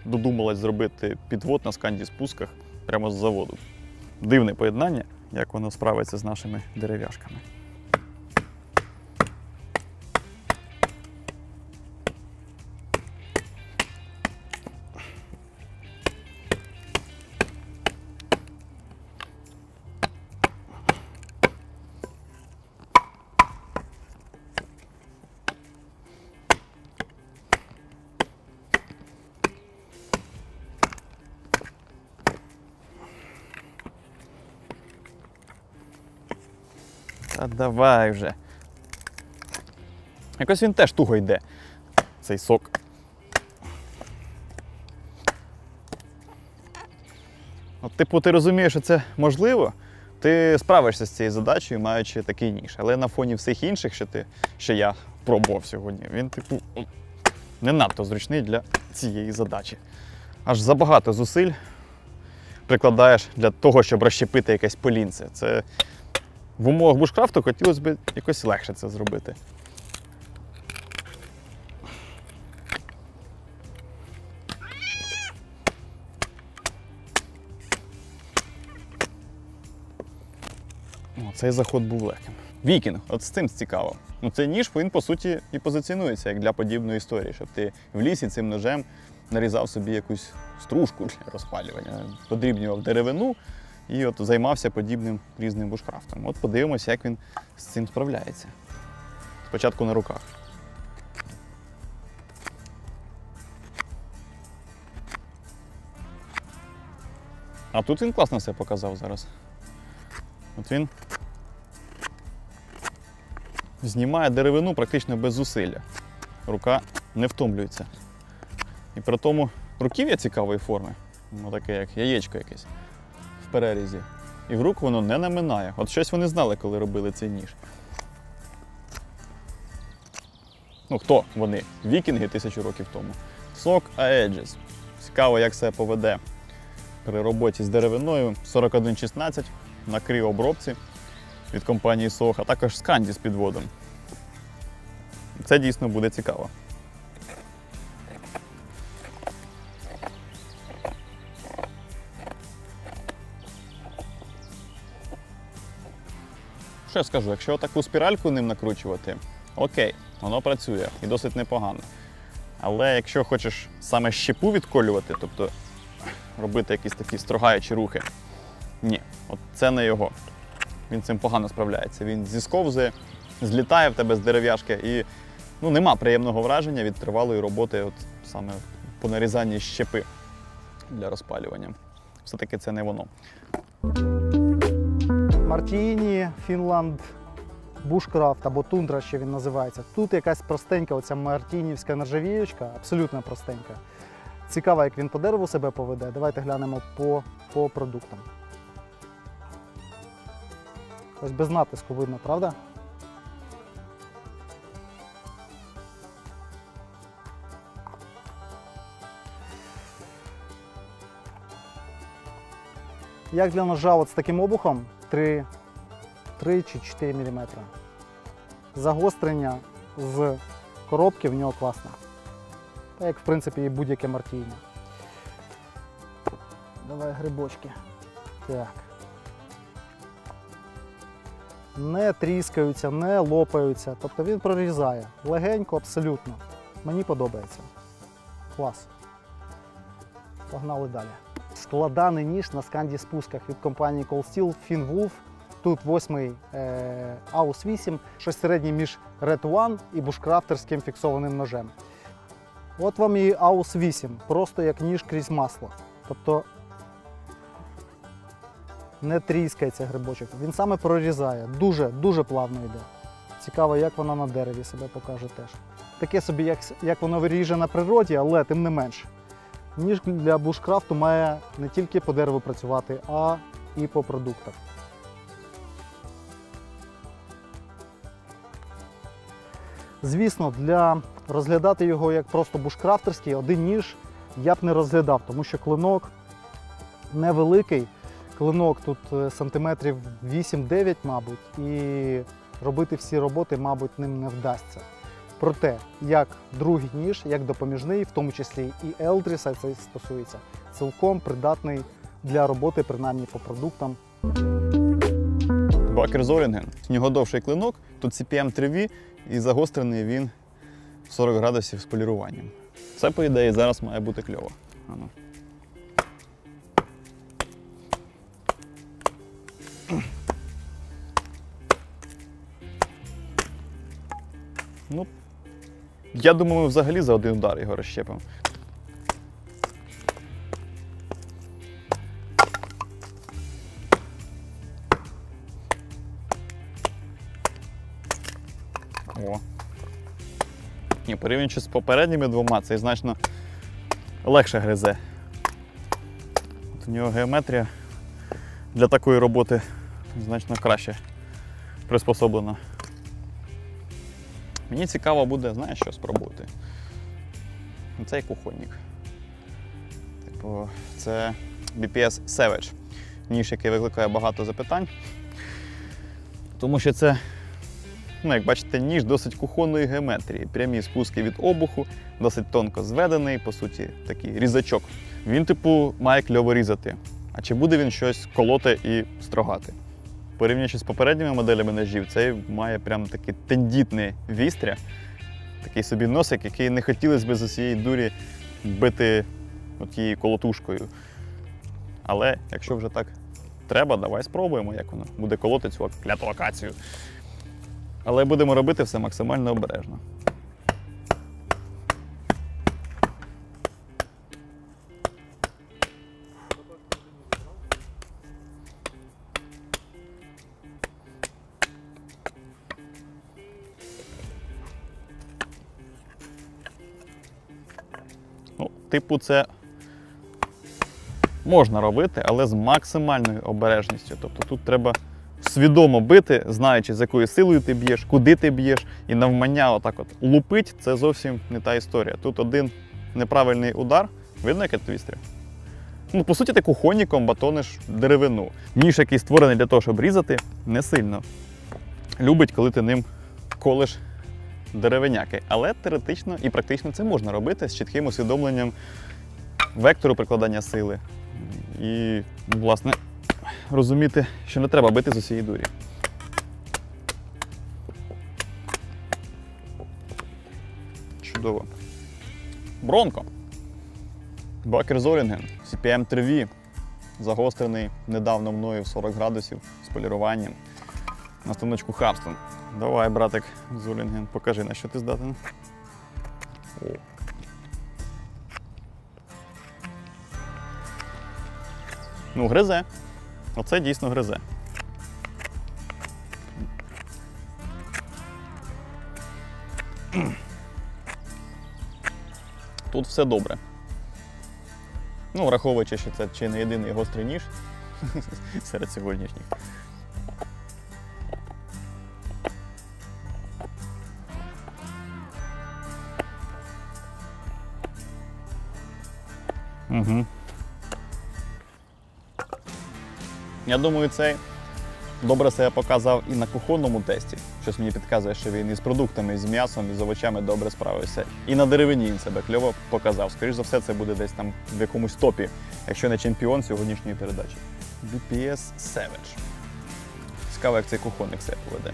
додумалась зробити підвод на сканді-спусках прямо з заводу. Дивне поєднання, як воно справиться з нашими дерев'яшками. Та давай вже. Якось він теж туго йде, цей сок. От, типу, ти розумієш, що це можливо, ти справишся з цією задачею, маючи такий ніж. Але на фоні всіх інших, що я пробував сьогодні, він, типу, не надто зручний для цієї задачі. Аж забагато зусиль прикладаєш для того, щоб розщепити якесь полінце. Це в умовах бушкрафту хотілося б якось легше це зробити. Цей заход був легким. Вікінг, от з цим цікаво. Цей ніж, він по суті і позиціонується як для подібної історії, щоб ти в лісі цим ножем нарізав собі якусь стружку для розпалювання, подрібнював деревину і от займався подібним різним бушкрафтом. От подивимося, як він з цим справляється. Спочатку на руках. А тут він класно все показав зараз. От він знімає деревину практично без зусилля. Рука не втомлюється. І при тому руків'я цікавої форми, таке як яєчко якесь в перерізі. І в руку воно не наминає. От щось вони знали, коли робили цей ніж. Хто вони? Вікінги 1000 років тому. SOG Aegis. Цікаво, як себе поведе при роботі з деревиною. 4116 на криообробці від компанії SOG, а також Scandi з підводом. Це дійсно буде цікаво. Що я скажу, якщо таку спіральку ним накручувати, окей, воно працює і досить непогано. Але якщо хочеш саме щепу відколювати, тобто робити якісь такі строгаючі рухи, ні, от це не його. Він цим погано справляється. Він зісковзує, злітає в тебе з дерев'яшки і нема приємного враження від тривалої роботи от саме по нарізанні щепи для розпалювання. Все-таки це не воно. Мартіні, Фінланд, Бушкрафт або Тундра, ще він називається. Тут якась простенька оця мартінівська нержавіючка, абсолютно простенька. Цікаво, як він по дереву себе поведе. Давайте глянемо по продуктам. Ось без натиску видно, правда? Як для ножа от з таким обухом 3 чи 4 мм. Загострення з коробки в нього класне. Так як в принципі і будь-яке мартіні. Давай грибочки. Так. Не тріскаються, не лопаються. Тобто він прорізає. Легенько, абсолютно. Мені подобається. Клас. Погнали далі. Складаний ніж на Scandi спусках від компанії Cold Steel Finwolf. Тут 8-й AUS 8, щось середнє між Red One і бушкрафтерським фіксованим ножем. От вам і AUS 8, просто як ніж крізь масло. Тобто не тріскається грибочок, він саме прорізає, дуже плавно йде. Цікаво, як вона на дереві себе покаже теж. Таке собі, як воно виріже на природі, але тим не менш. Ніж для бушкрафту має не тільки по дереву працювати, а і по продуктах. Звісно, для розглядати його як просто бушкрафтерський, один ніж я б не розглядав, тому що клинок невеликий, клинок тут сантиметрів 8-9, мабуть, і робити всі роботи, мабуть, ним не вдасться. Проте, як другий ніж, як допоміжний, в тому числі і Елдріса це стосується, цілком придатний для роботи, принаймні по продуктам. Бакер Зорінген. У нього довший клинок, тут CPM 3V і загострений він 40 градусів з поліруванням. Це, по ідеї, зараз має бути кльово. Я думаю, ми взагалі за один удар його розщепимо. О. Порівнюючи з попередніми двома, цей значно легше гризе. От у нього геометрія для такої роботи значно краще приспособлена. Мені цікаво буде, знаєш, що спробувати? Цей кухонник. Це BPS Savage. Ніж, який викликає багато запитань. Тому що це, як бачите, ніж досить кухонної геометрії. Прямі спуски від обуху, досить тонко зведений, по суті, такий різачок. Він, має кльово різати. А чи буде він щось колоти і строгати? порівнюючи з попередніми моделями ножів, цей має прям такий тендітний вістря, такий собі носик, який не хотілося б з усієї дурі бити тією колотушкою. Але якщо вже так треба, давай спробуємо, як воно буде колоти цю кляту акацію. Але будемо робити все максимально обережно. Ну, типу, це можна робити, але з максимальною обережністю. Тобто тут треба свідомо бити, знаючи, з якою силою ти б'єш, куди ти б'єш, і навмання отак от лупить – це зовсім не та історія. Тут один неправильний удар, видно, яке твістря? Ну, по суті, ти кухонником батониш деревину. Ніж, який створений для того, щоб різати, не сильно любить, коли ти ним колиш деревиняки. Але теоретично і практично це можна робити з чітким усвідомленням вектору прикладання сили. І, власне, розуміти, що не треба бити з усієї дурі. Чудово. Бронко. Бакер Золінген, CPM 3V, загострений недавно мною в 40 градусів з поліруванням на станочку Хабстон. Давай, братик Золінген, покажи, на що ти здатен. О. Ну, гризе. Оце дійсно гризе. Тут все добре. Ну, враховуючи, що це чи не єдиний гострий ніж серед сьогоднішніх. Угу. Я думаю, цей добре себе показав і на кухонному тесті. Щось мені підказує, що він із продуктами, з м'ясом, і з овочами добре справився. І на деревині він себе кльово показав. Скоріше за все, це буде десь там в якомусь топі, якщо не чемпіон сьогоднішньої передачі. BPS Savage. Цікаво, як цей кухонник себе поведе.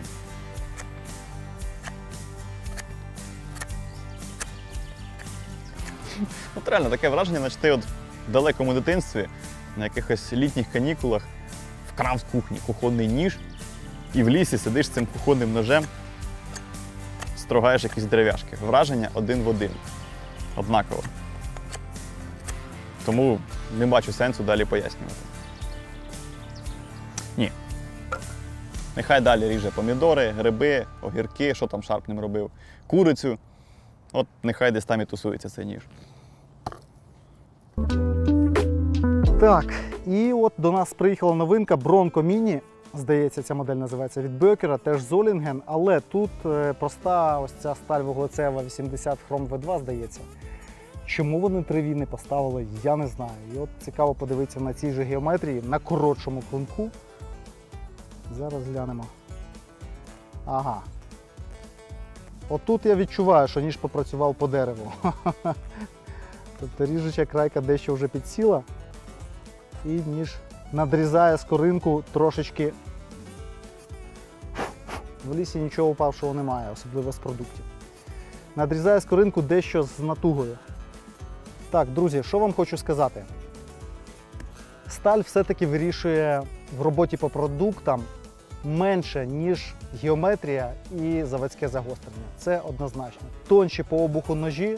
От реально, таке враження, наче ти от в далекому дитинстві, на якихось літніх канікулах, вкрав з кухні кухонний ніж і в лісі сидиш з цим кухонним ножем, строгаєш якісь дерев'яшки. Враження один в один. Однаково. Тому не бачу сенсу далі пояснювати. Ні. Нехай далі ріже помідори, гриби, огірки, що там Шарп ним робив, курицю. От нехай десь там і тусується цей ніж. Так, і от до нас приїхала новинка Bronco Mini. Здається, ця модель називається від Бекера, теж Золінген, але тут проста ось ця сталь вуглецева 80 Хром V2, здається. Чому вони 3V не поставили, я не знаю. І от цікаво подивитися на цій же геометрії, на коротшому клинку. Зараз глянемо. Ага. Отут я відчуваю, що ніж попрацював по дереву. Тобто ріжуча крайка дещо вже підсіла. І ніж надрізає скоринку трошечки. В лісі нічого впавшого немає, особливо з продуктів. Надрізає скоринку дещо з натугою. Так, друзі, що вам хочу сказати? Сталь все-таки вирішує в роботі по продуктам менше, ніж геометрія і заводське загострення. Це однозначно. Тонші по обуху ножі,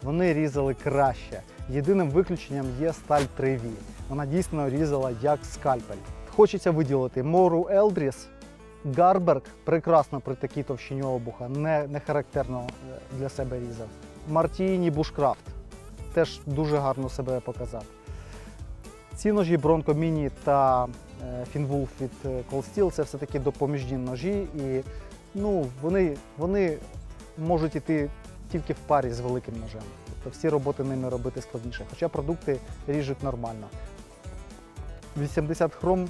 вони різали краще. Єдиним виключенням є сталь 3V. Вона дійсно різала як скальпель. Хочеться виділити Мору Елдріс, Гарберг прекрасно при такій товщині обуха, не характерно для себе різав. Мартіні Бушкрафт теж дуже гарно себе показав. Ці ножі Bronco Mini та Finwolf від Cold Steel – це все-таки допоміжні ножі, і ну, вони можуть йти тільки в парі з великим ножем. Тобто всі роботи ними робити складніше, хоча продукти ріжуть нормально. 80 хром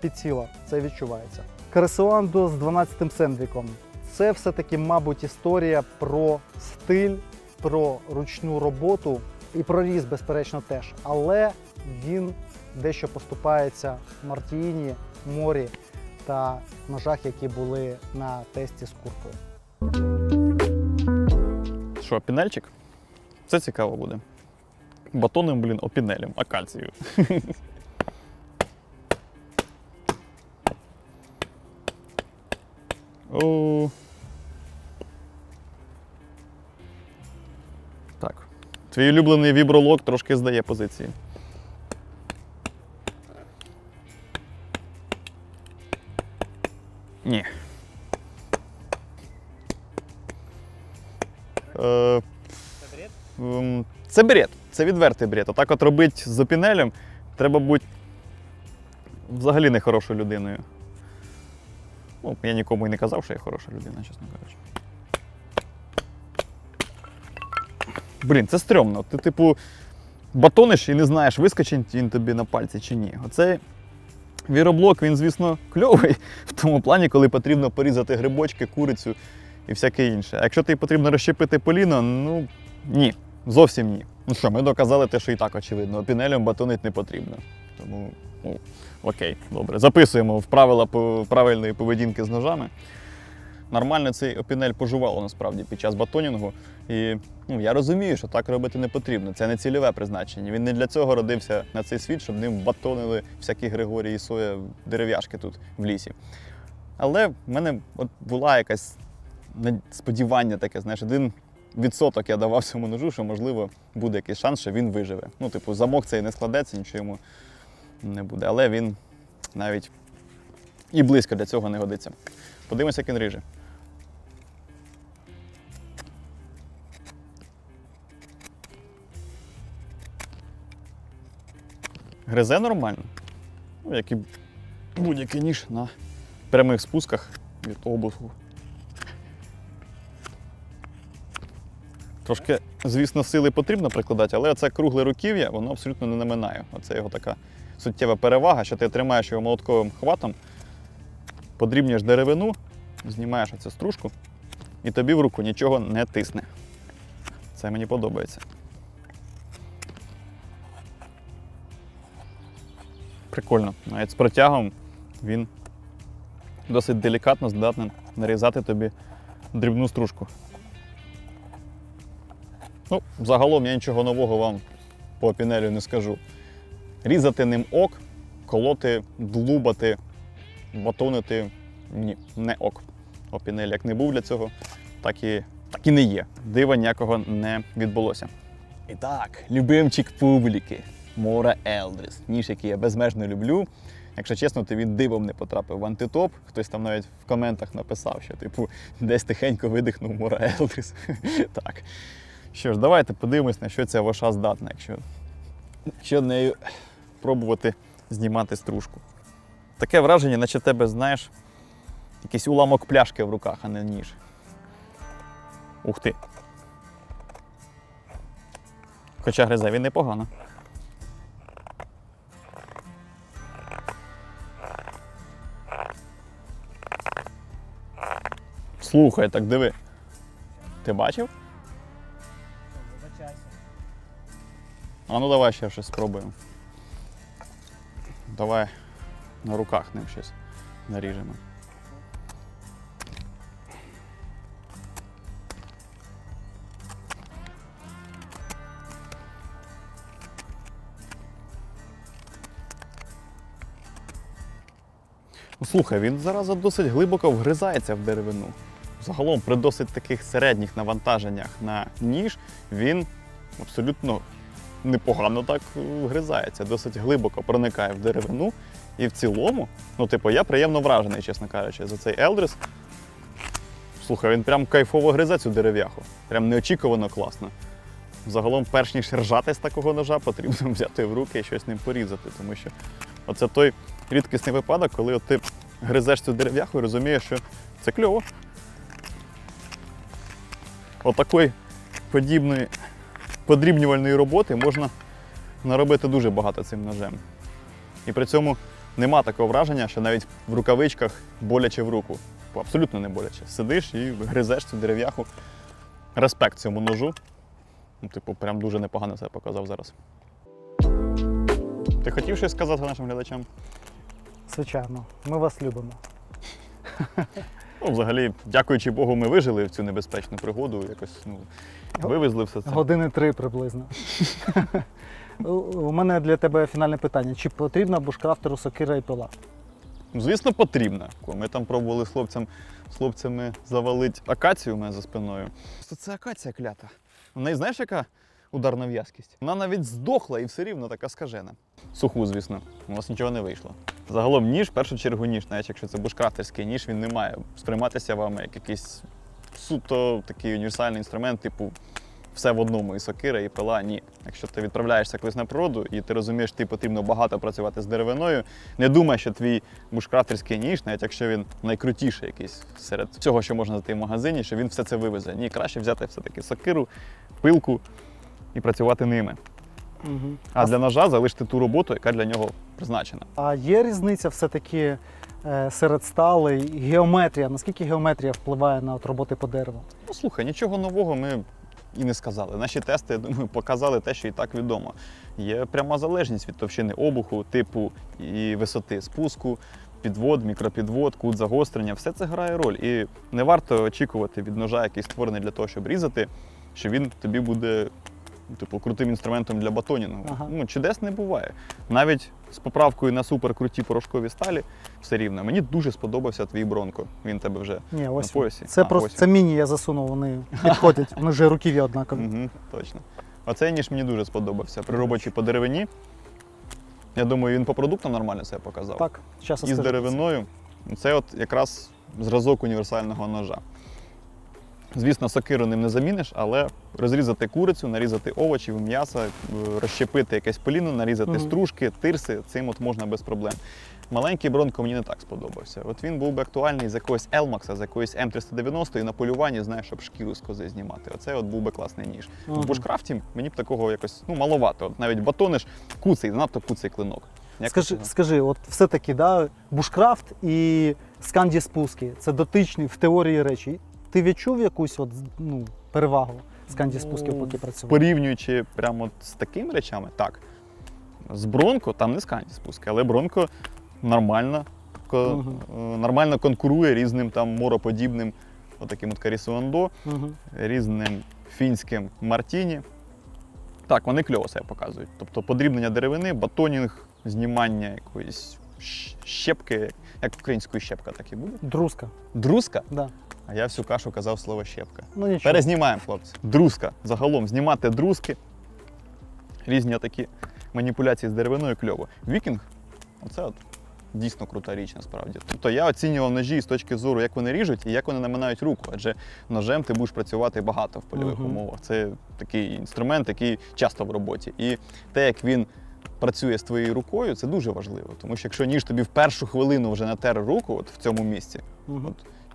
підсіла, це відчувається. Кресуандо з 12-м сендвіком. Це все-таки, мабуть, історія про стиль, про ручну роботу і про різ, безперечно, теж. Але він дещо поступається Мартіні, Морі та ножах, які були на тесті з куркою. Що, пінельчик? Це цікаво буде. Батоном, блін, опінелем, акацію. О. Так. Твій улюблений вібролок трошки здає позиції. Ні. Це бред. Це відвертий бред. Отак от робити з опінелем треба бути взагалі не хорошою людиною. Ну, я нікому і не казав, що я хороша людина, чесно кажучи. Блін, це стрьомно. Ти, типу, батониш і не знаєш, вискочить він тобі на пальці чи ні. Оцей віроблок, він, звісно, кльовий в тому плані, коли потрібно порізати грибочки, курицю і всяке інше. А якщо тобі потрібно розщепити поліно, ну, ні. Зовсім ні. Ну що, ми доказали те, що і так очевидно. Опінелем батонить не потрібно. Тому, ну, окей, добре. Записуємо в правила правильної поведінки з ножами. Нормально цей опінель пожувало насправді під час батонінгу. І ну, я розумію, що так робити не потрібно. Це не цільове призначення. Він не для цього родився на цей світ, щоб ним батонили всякі Григорії і Соя дерев'яшки тут в лісі. Але в мене от була якась сподівання таке, знаєш, 1% я давав цьому ножу, що, можливо, буде якийсь шанс, що він виживе. Ну, типу, замок цей не складеться, нічого йому не буде. Але він навіть і близько для цього не годиться. Подивимося, як він ріже. Гризе нормально. Ну, як і будь-який ніж на прямих спусках від обуху. Трошки, звісно, сили потрібно прикладати, але це кругле руків'я, воно абсолютно не наминає. Оце його така суттєва перевага, що ти тримаєш його молотковим хватом, подрібнюєш деревину, знімаєш оцю стружку, і тобі в руку нічого не тисне. Це мені подобається. Прикольно. Навіть з протягом він досить делікатно здатний нарізати тобі дрібну стружку. Ну, загалом я нічого нового вам по опінелю не скажу. Різати ним ок, колоти, длубати, батонити – ні, не ок. Опінель як не був для цього, так і не є. Дива ніякого не відбулося. І так, любимчик публіки. Мора Елдріс. Ніж, який я безмежно люблю. Якщо чесно, то він дивом не потрапив в антитоп. Хтось там навіть в коментах написав, що типу десь тихенько видихнув Мора Елдріс. Так. Що ж, давайте подивимось, на що ця ваша здатна, якщо нею пробувати знімати стружку. Таке враження, наче в тебе, знаєш, якийсь уламок пляшки в руках, а не ніж. Ух ти. Хоча гризе він непогано. Слухай, так диви. Ти бачив? А ну давай ще щось спробуємо. Давай на руках ним щось наріжемо. Слухай, він зараз досить глибоко вгризається в деревину. Загалом при досить таких середніх навантаженнях на ніж він абсолютно непогано так вгризається, досить глибоко проникає в деревину. І в цілому, ну типу, я приємно вражений, чесно кажучи, за цей Елдріс. Слухай, він прям кайфово гризе цю дерев'яху. Прям неочікувано класно. Загалом, перш ніж ржати з такого ножа, потрібно взяти в руки і щось ним порізати, тому що оце той рідкісний випадок, коли от ти гризеш цю дерев'яху і розумієш, що це кльово. Отакої подібної подрібнювальної роботи можна наробити дуже багато цим ножем. І при цьому нема такого враження, що навіть в рукавичках боляче в руку. Абсолютно не боляче. Сидиш і гризеш цю дерев'яху. Респект цьому ножу. Ну, типу, прям дуже непогано себе показав зараз. Ти хотів щось сказати нашим глядачам? Звичайно, ми вас любимо. Ну, взагалі, дякуючи Богу, ми вижили в цю небезпечну пригоду, якось вивезли все це. Години 3 приблизно. У мене для тебе фінальне питання. Чи потрібна бушкрафтеру сокира і пила? Звісно, потрібно. Ми там пробували з хлопцями завалити акацію у мене за спиною. Це акація клята. У неї знаєш, яка ударна в'язкість? Вона навіть здохла і все рівно така скажена. Суху, звісно, у нас нічого не вийшло. Загалом ніж, в першу чергу ніж, навіть якщо це бушкрафтерський ніж, він не має сприйматися вами як якийсь суто такий універсальний інструмент, типу все в одному, і сокира, і пила, ні. Якщо ти відправляєшся колись на природу і ти розумієш, що тобі потрібно багато працювати з деревиною, не думай, що твій бушкрафтерський ніж, навіть якщо він найкрутіший якийсь серед всього, що можна знайти в магазині, що він все це вивезе. Ні, краще взяти все-таки сокиру, пилку і працювати ними. Угу. А для ножа залишити ту роботу, яка для нього призначена. А є різниця все-таки серед сталей, геометрія? Наскільки геометрія впливає на роботи по дереву? Ну, слухай, нічого нового ми і не сказали. Наші тести, я думаю, показали те, що і так відомо. Є пряма залежність від товщини обуху, типу і висоти спуску, підвод, мікропідвод, кут загострення. Все це грає роль. І не варто очікувати від ножа, який створений для того, щоб різати, що він тобі буде крутим інструментом для батонінгу. Ага. Ну, чудес не буває. Навіть з поправкою на суперкруті порошкові сталі все рівно. Мені дуже сподобався твій Бронко. Він тебе вже Ні, ось на поясі. Це просто ось це міні, я засунув, вони підходять, вони вже руків'я однакові. Угу, точно. Оцей ніж мені дуже сподобався. При роботі по деревині. Я думаю, він по продуктам нормально себе показав. Так, зараз І з деревиною. Це от якраз зразок універсального ножа. Звісно, сокиру ним не заміниш, але розрізати курицю, нарізати овочів, м'ясо, розщепити якесь поліно, нарізати стружки, тирси, цим от можна без проблем. Маленький Бронко мені не так сподобався. От він був би актуальний з якогось Елмакса, з якоїсь М390 і на полюванні, знаєш, щоб шкіру з кози знімати. Оце от був би класний ніж. В бушкрафті мені б такого якось маловато. От навіть батониш куций, занадто куций клинок. Скажи, от все-таки, да, бушкрафт і сканді-спуски – це дотичні в теорії речі. Ти відчув якусь перевагу сканді-спусків, поки працював? Порівнюючи прямо з такими речами, так. З Бронко там не сканді-спуски, але Бронко нормально конкурує різним там мороподібним отаким от Карісуандо, різним фінським Мартіні. Так, вони кльово себе показують. Тобто подрібнення деревини, батонінг, знімання якоїсь щепки, як українською щепка так і буде. Друзка. Друзка? Да. А я всю кашу казав слово щепка. Ну нічого. Перезнімаємо, хлопці. Друзка. Загалом знімати друзки, різні такі маніпуляції з деревиною кльово. Вікінг – оце от дійсно крута річ насправді. Тобто я оцінював ножі з точки зору, як вони ріжуть і як вони наминають руку. Адже ножем ти будеш працювати багато в польових умовах. Це такий інструмент, який часто в роботі. І те, як він працює з твоєю рукою, це дуже важливо. Тому що якщо ніж тобі в першу хвилину вже натер руку от в цьому місці,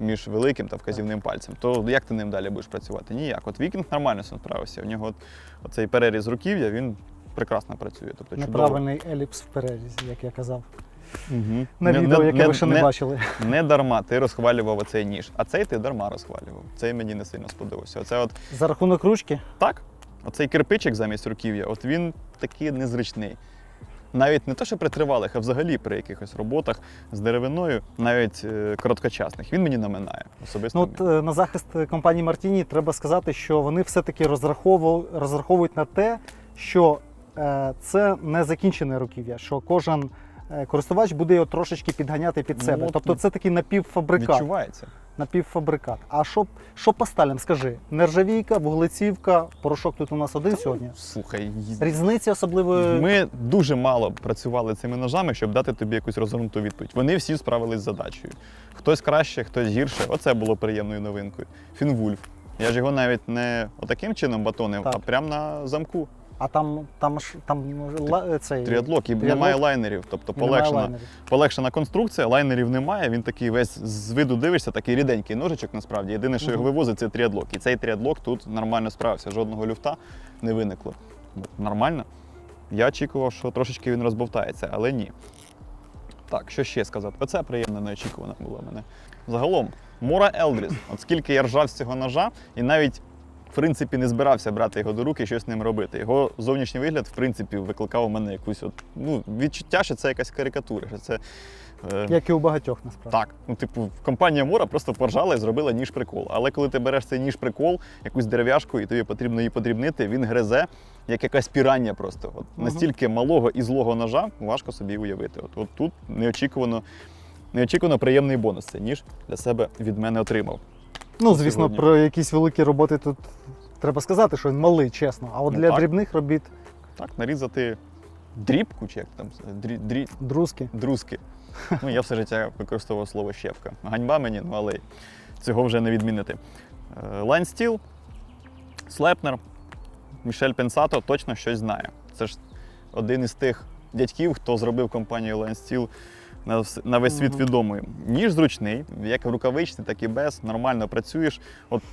між великим та вказівним пальцем, то як ти ним далі будеш працювати? Ніяк. От Вікінг нормально справився. У нього оцей переріз руків'я, він прекрасно працює. Тобто, неправильний еліпс в перерізі, як я казав. Угу. На відео, яке ви ще не бачили. Не дарма ти розхвалював оцей ніж, а цей ти дарма розхвалював. Цей мені не сильно сподобався. За рахунок ручки? Так. Оцей кирпичик замість руків'я, от він такий незручний. Навіть не те, що при тривалих, а взагалі при якихось роботах з деревиною, навіть короткочасних, він мені наминає особисто. На захист компанії Мартіні треба сказати, що вони все-таки розраховують на те, що це не закінчене руків'я, що кожен користувач буде його трошечки підганяти під себе. Тобто це такий напівфабрикат. Відчувається. Напівфабрикат. А що по сталям, скажи? Нержавійка, вуглецівка, порошок тут у нас один сьогодні. Слухай, різниці особливої? Ми дуже мало працювали цими ножами, щоб дати тобі якусь розгорнуту відповідь. Вони всі справились з задачею. Хтось краще, хтось гірше. Оце було приємною новинкою. Фінвульф. Я ж його навіть не отаким чином батонив, а прямо на замку. А там цей тріадлок, і немає лайнерів, тобто полегшена конструкція, лайнерів немає, він такий весь з виду дивишся, такий ріденький ножичок насправді. Єдине, що його вивозить, це тріадлок. І цей тріадлок тут нормально справився, жодного люфта не виникло. Нормально. Я очікував, що трошечки він розбовтається, але ні. Так, що ще сказати? Оце приємно неочікувано було в мене. Загалом, Мора Елдріс. От скільки я ржав з цього ножа, і навіть в принципі, не збирався брати його до руки і щось з ним робити. Його зовнішній вигляд, в принципі, викликав у мене якусь відчуття, що це якась карикатура, що це... Як і у багатьох, насправді. Так, компанія Мора просто поржала і зробила ніж-прикол. Але коли ти береш цей ніж-прикол, якусь дерев'яшку, і тобі потрібно її подрібнити, він гризе, як якась пірання просто. Настільки малого і злого ножа важко собі уявити. От тут неочікувано приємний бонус. Цей ніж для себе від мене отримав. Ну, звісно, сьогодні. Про якісь великі роботи тут треба сказати, що він малий, чесно. А от для дрібних робіт... Так, нарізати дрібку, чи як там? Друзки. Ну, я все життя використовував слово щепка. Ганьба мені, але цього вже не відмінити. Line Steel, Слепнер, Мішель Пенсато точно щось знає. Це ж один із тих дядьків, хто зробив компанію Line Steel на весь світ відомою. Ніж зручний, як в рукавичці, так і без, нормально працюєш.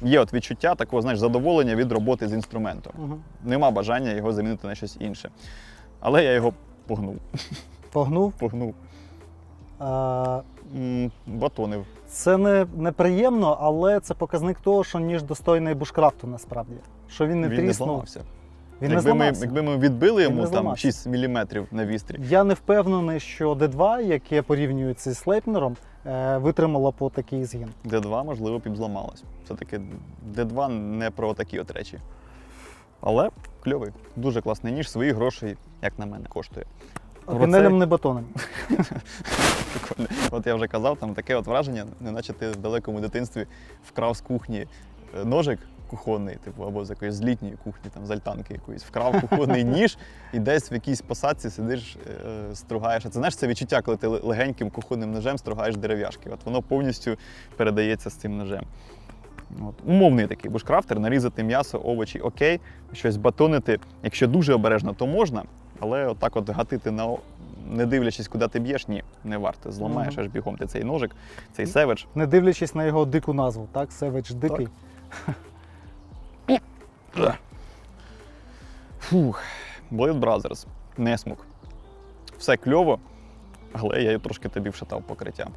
Є відчуття такого, знаєш, задоволення від роботи з інструментом. Нема бажання його замінити на щось інше. Але я його погнув. Погнув? Погнув. Батонив. Це неприємно, але це показник того, що ніж достойний бушкрафту насправді. Що він не тріснув. Він не зламався. Він не зламався. Якби ми відбили йому там 6 мм на вістрі. Я не впевнений, що D2, яке порівнюється з Слейпнером, витримало по такий згин. D2, можливо, б зламалось. Все-таки D2 не про такі от речі. Але кльовий. Дуже класний ніж, свої гроші, як на мене, коштує. Пінелем не батоном. Прикольно. От я вже казав, там таке от враження, неначе ти в далекому дитинстві вкрав з кухні ножик кухонний, типу, або з якоїсь з літньої кухні, там, з альтанки якоїсь, вкрав кухонний ніж і десь в якійсь посадці сидиш, стругаєш. А це, знаєш, це відчуття, коли ти легеньким кухонним ножем стругаєш дерев'яшки. От воно повністю передається з цим ножем. Умовний такий бушкрафтер, нарізати м'ясо, овочі окей, щось батонити, якщо дуже обережно, то можна, але отак от гатити, не дивлячись, куди ти б'єш, ні, не варто. Зламаєш аж бігом ти цей ножик, цей Savage. Не дивлячись на його дику назву, так? Savage дикий. Фух, Blade Brothers, Несмук. Все кльово, але я трошки тобі вшатав покриття.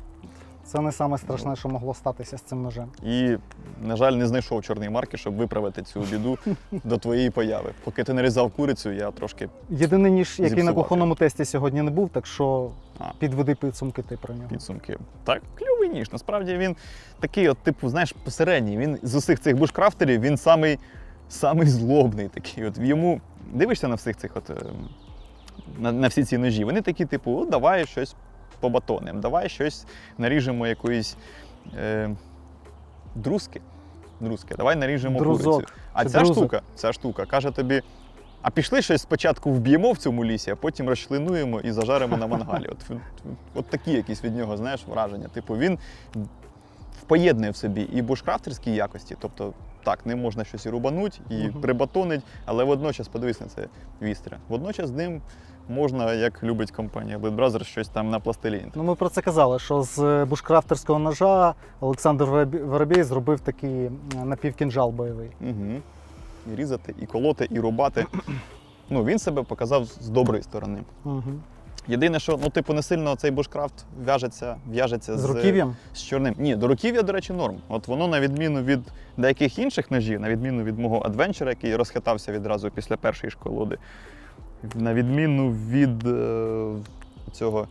Це не саме страшне, що могло статися з цим ножем. І, на жаль, не знайшов чорної марки, щоб виправити цю біду до твоєї появи. Поки ти нарізав курицю, я трошки єдиний ніж, який на кухонному тесті сьогодні не був, так що підведи підсумки ти про нього. Підсумки. Так, кльовий ніж. Насправді він такий от, типу, знаєш, посередній. Він з усіх цих бушкрафтерів, він самий злобний такий. От йому, дивишся на всіх цих от, на всі ці ножі, вони такі, типу, давай щось побатоним, давай щось наріжемо якоїсь друзки, давай наріжемо курицю. А ця штука каже тобі, а пішли щось спочатку вб'ємо в цьому лісі, а потім розчленуємо і зажаримо на мангалі. От такі якісь від нього, знаєш, враження. Типу він поєднує в собі і бушкрафтерські якості, тобто так, не можна щось і рубануть, і прибатонить, але водночас, подивись на це вістря, водночас з ним можна, як любить компанія Blade Brothers, щось там на пластиліні. Ну, ми про це казали, що з бушкрафтерського ножа Олександр Воробей зробив такий напівкінжал бойовий. Угу. І різати, і колоти, і рубати. Ну, він себе показав з доброї сторони. Угу. Єдине, що, не сильно цей бушкрафт в'яжеться з руків'ям? З чорним. Ні, до руків'я, до речі, норм. От воно, на відміну від деяких інших ножів, на відміну від мого адвенчера, який розхитався відразу після першої школоди, на відміну від цього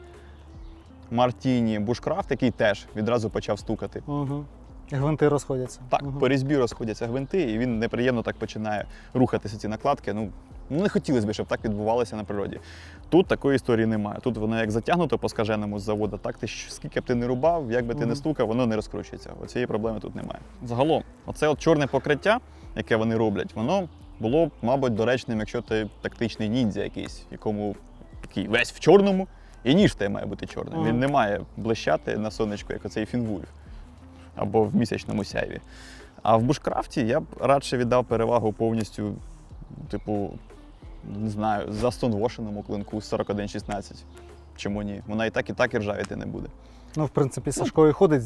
Мартіні бушкрафт, який теж відразу почав стукати. Угу. Гвинти розходяться. Так, по різьбі розходяться гвинти, і він неприємно так починає рухатися, ці накладки. Ну, не хотілося б, щоб так відбувалося на природі. Тут такої історії немає. Тут воно як затягнуто по скаженому з заводу, так ти скільки б ти не рубав, як би ти не стукав, воно не розкручується. Оцієї проблеми тут немає. Загалом, оце от чорне покриття, яке вони роблять, воно було б, мабуть, доречним, якщо ти тактичний ніндзя якийсь, який весь в чорному, і ніж в тебе має бути чорним. Він не має блищати на сонечку, як оцей Фінвульф або в місячному сяйві. А в бушкрафті я б радше віддав перевагу повністю, типу, не знаю, застонвошеному клинку з 4116. Чому ні? Вона і так ржавіти не буде. Ну, в принципі, Сашко і ходить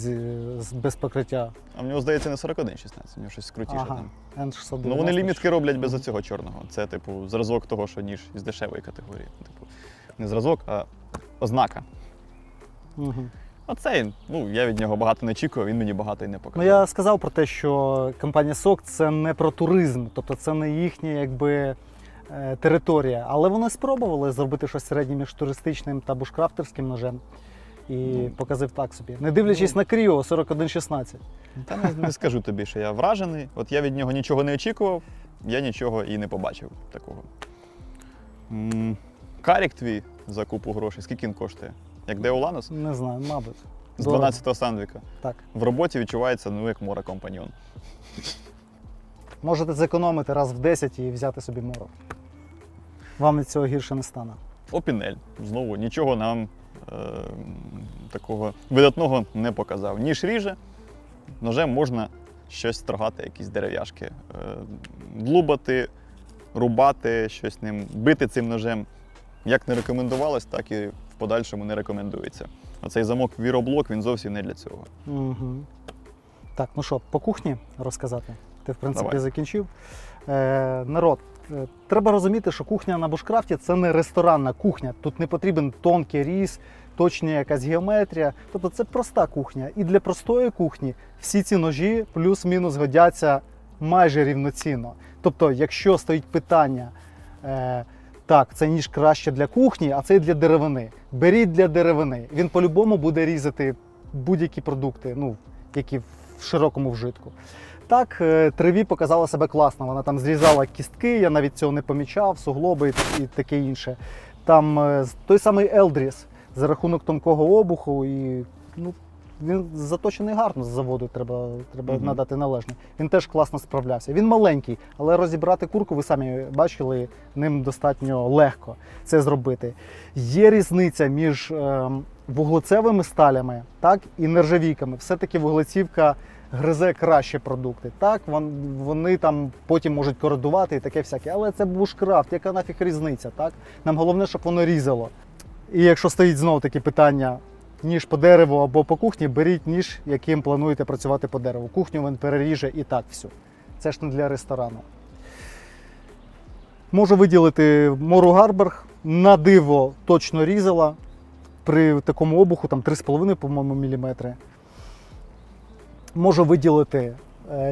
без покриття. А в нього, здається, не 4116, в нього щось крутіше там. N690. Ну, вони лімітки роблять без оцього чорного. Це, типу, зразок того, що ніж із дешевої категорії. Типу, не зразок, а ознака. Угу. Оцей, ну, я від нього багато не очікував, він мені багато і не показав. Ну, я сказав про те, що компанія СОК – це не про туризм, тобто це не їхня якби територія. Але вони спробували зробити щось середнє між туристичним та бушкрафтерським ножем. І показав так собі. Не дивлячись на Кріо 4116. Та не скажу тобі, що я вражений. От я від нього нічого не очікував, я нічого і не побачив такого. Карік твій за купу грошей, скільки він коштує? Як Деоланус? Не знаю, мабуть. З 12-го Сандвіка. Так. В роботі відчувається, ну, як Мора компаньйон. Можете зекономити раз в 10 і взяти собі Моро. Вам від цього гірше не стане. Опінель. Знову нічого нам такого видатного не показав. Ніж ріже, ножем можна щось строгати, якісь дерев'яшки. Длубати, рубати щось ним, бити цим ножем. Як не рекомендувалось, так і в подальшому не рекомендується. Оцей замок віроблок, він зовсім не для цього. Угу. Так, ну що, по кухні розказати? Ти, в принципі, Давай. закінчив. Народ, треба розуміти, що кухня на бушкрафті – це не ресторанна кухня. Тут не потрібен тонкий різ, точна якась геометрія. Тобто це проста кухня. І для простої кухні всі ці ножі плюс-мінус годяться майже рівноцінно. Тобто, якщо стоїть питання, так, цей ніж краще для кухні, а цей для деревини. Беріть для деревини. Він по-любому буде різати будь-які продукти, ну, які в широкому вжитку. Так, Треві показала себе класно. Вона там зрізала кістки, я навіть цього не помічав, суглоби і таке інше. Там той самий Елдріс за рахунок тонкого обуху, і ну, він заточений гарно з заводу, треба надати належне. Він теж класно справлявся. Він маленький, але розібрати курку, ви самі бачили, ним достатньо легко це зробити. Є різниця між вуглецевими сталями, так, і нержавійками. Все-таки вуглецівка гризе краще продукти. Так, вони там потім можуть коригувати і таке всяке. Але це бушкрафт, яка нафіг різниця, так? Нам головне, щоб воно різало. І якщо стоїть знову таке питання, ніж по дереву або по кухні, беріть ніж, яким плануєте працювати по дереву. Кухню він переріже і так все. Це ж не для ресторану. Можу виділити Мору Гарберг. На диво точно різала. При такому обуху, там 3,5, по-моєму, міліметри. Можу виділити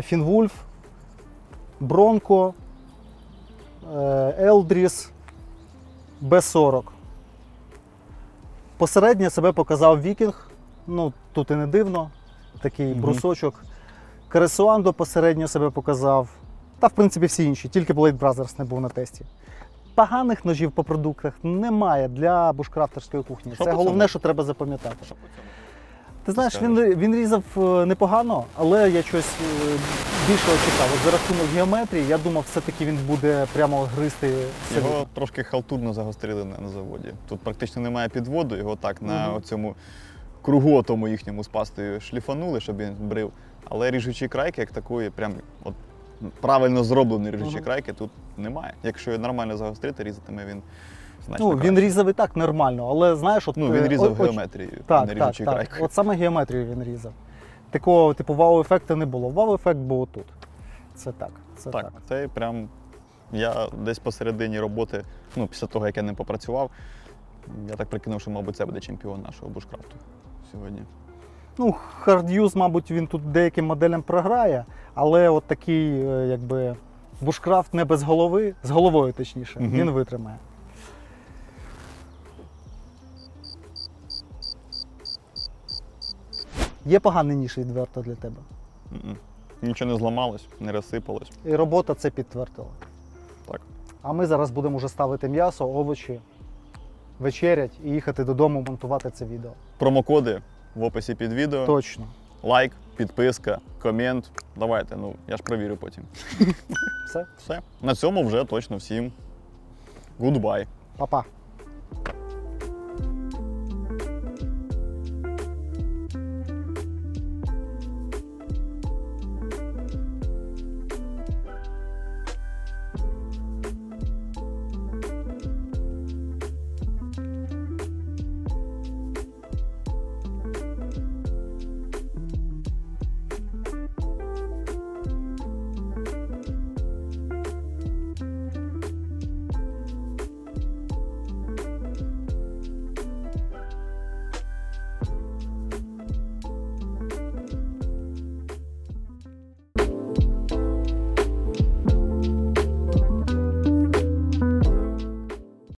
Фінвульф, Бронко, Елдріс, Б40. Посередньо себе показав Вікінг, ну тут і не дивно, такий брусочок. Кересуандо посередньо себе показав, та в принципі всі інші, тільки Blade Brothers не був на тесті. Поганих ножів по продуктах немає для бушкрафтерської кухні. Це головне, що треба запам'ятати. Ти знаєш, він різав непогано, але я щось більше очікав. От за рахунок геометрії, я думав, все-таки він буде прямо гризти. Його трошки халтурно загострили на заводі. Тут практично немає підводу, його так на цьому кругу тому їхньому з пастою шліфанули, щоб він брив. Але ріжучі крайки, як такої, прям от правильно зроблені ріжучі крайки, тут немає. Якщо нормально загострити, різатиме він значно краще. Він різав і так нормально, але знаєш, от він різав геометрію, а не ріжучі крайки. От саме геометрію він різав. Такого типу вау-ефекту не було. Вау-ефект був отут. Це так. Так, це прям я десь посередині роботи, ну після того, як я ним попрацював, я так прикинув, що, мабуть, це буде чемпіон нашого бушкрафту сьогодні. Ну, хард'юз, мабуть, він тут деяким моделям програє, але от такий, якби, бушкрафт не без голови, з головою точніше, він витримає. Є поганий ніж відверто для тебе? Нічого не зламалось, не розсипалось. І робота це підтвердила. Так. А ми зараз будемо вже ставити м'ясо, овочі, вечерять і їхати додому монтувати це відео. Промокоди в описі під відео. Точно. Лайк, підписка, комент. Давайте, ну я ж провірю потім. Все? Все. На цьому вже точно всім гудбай. Па-па.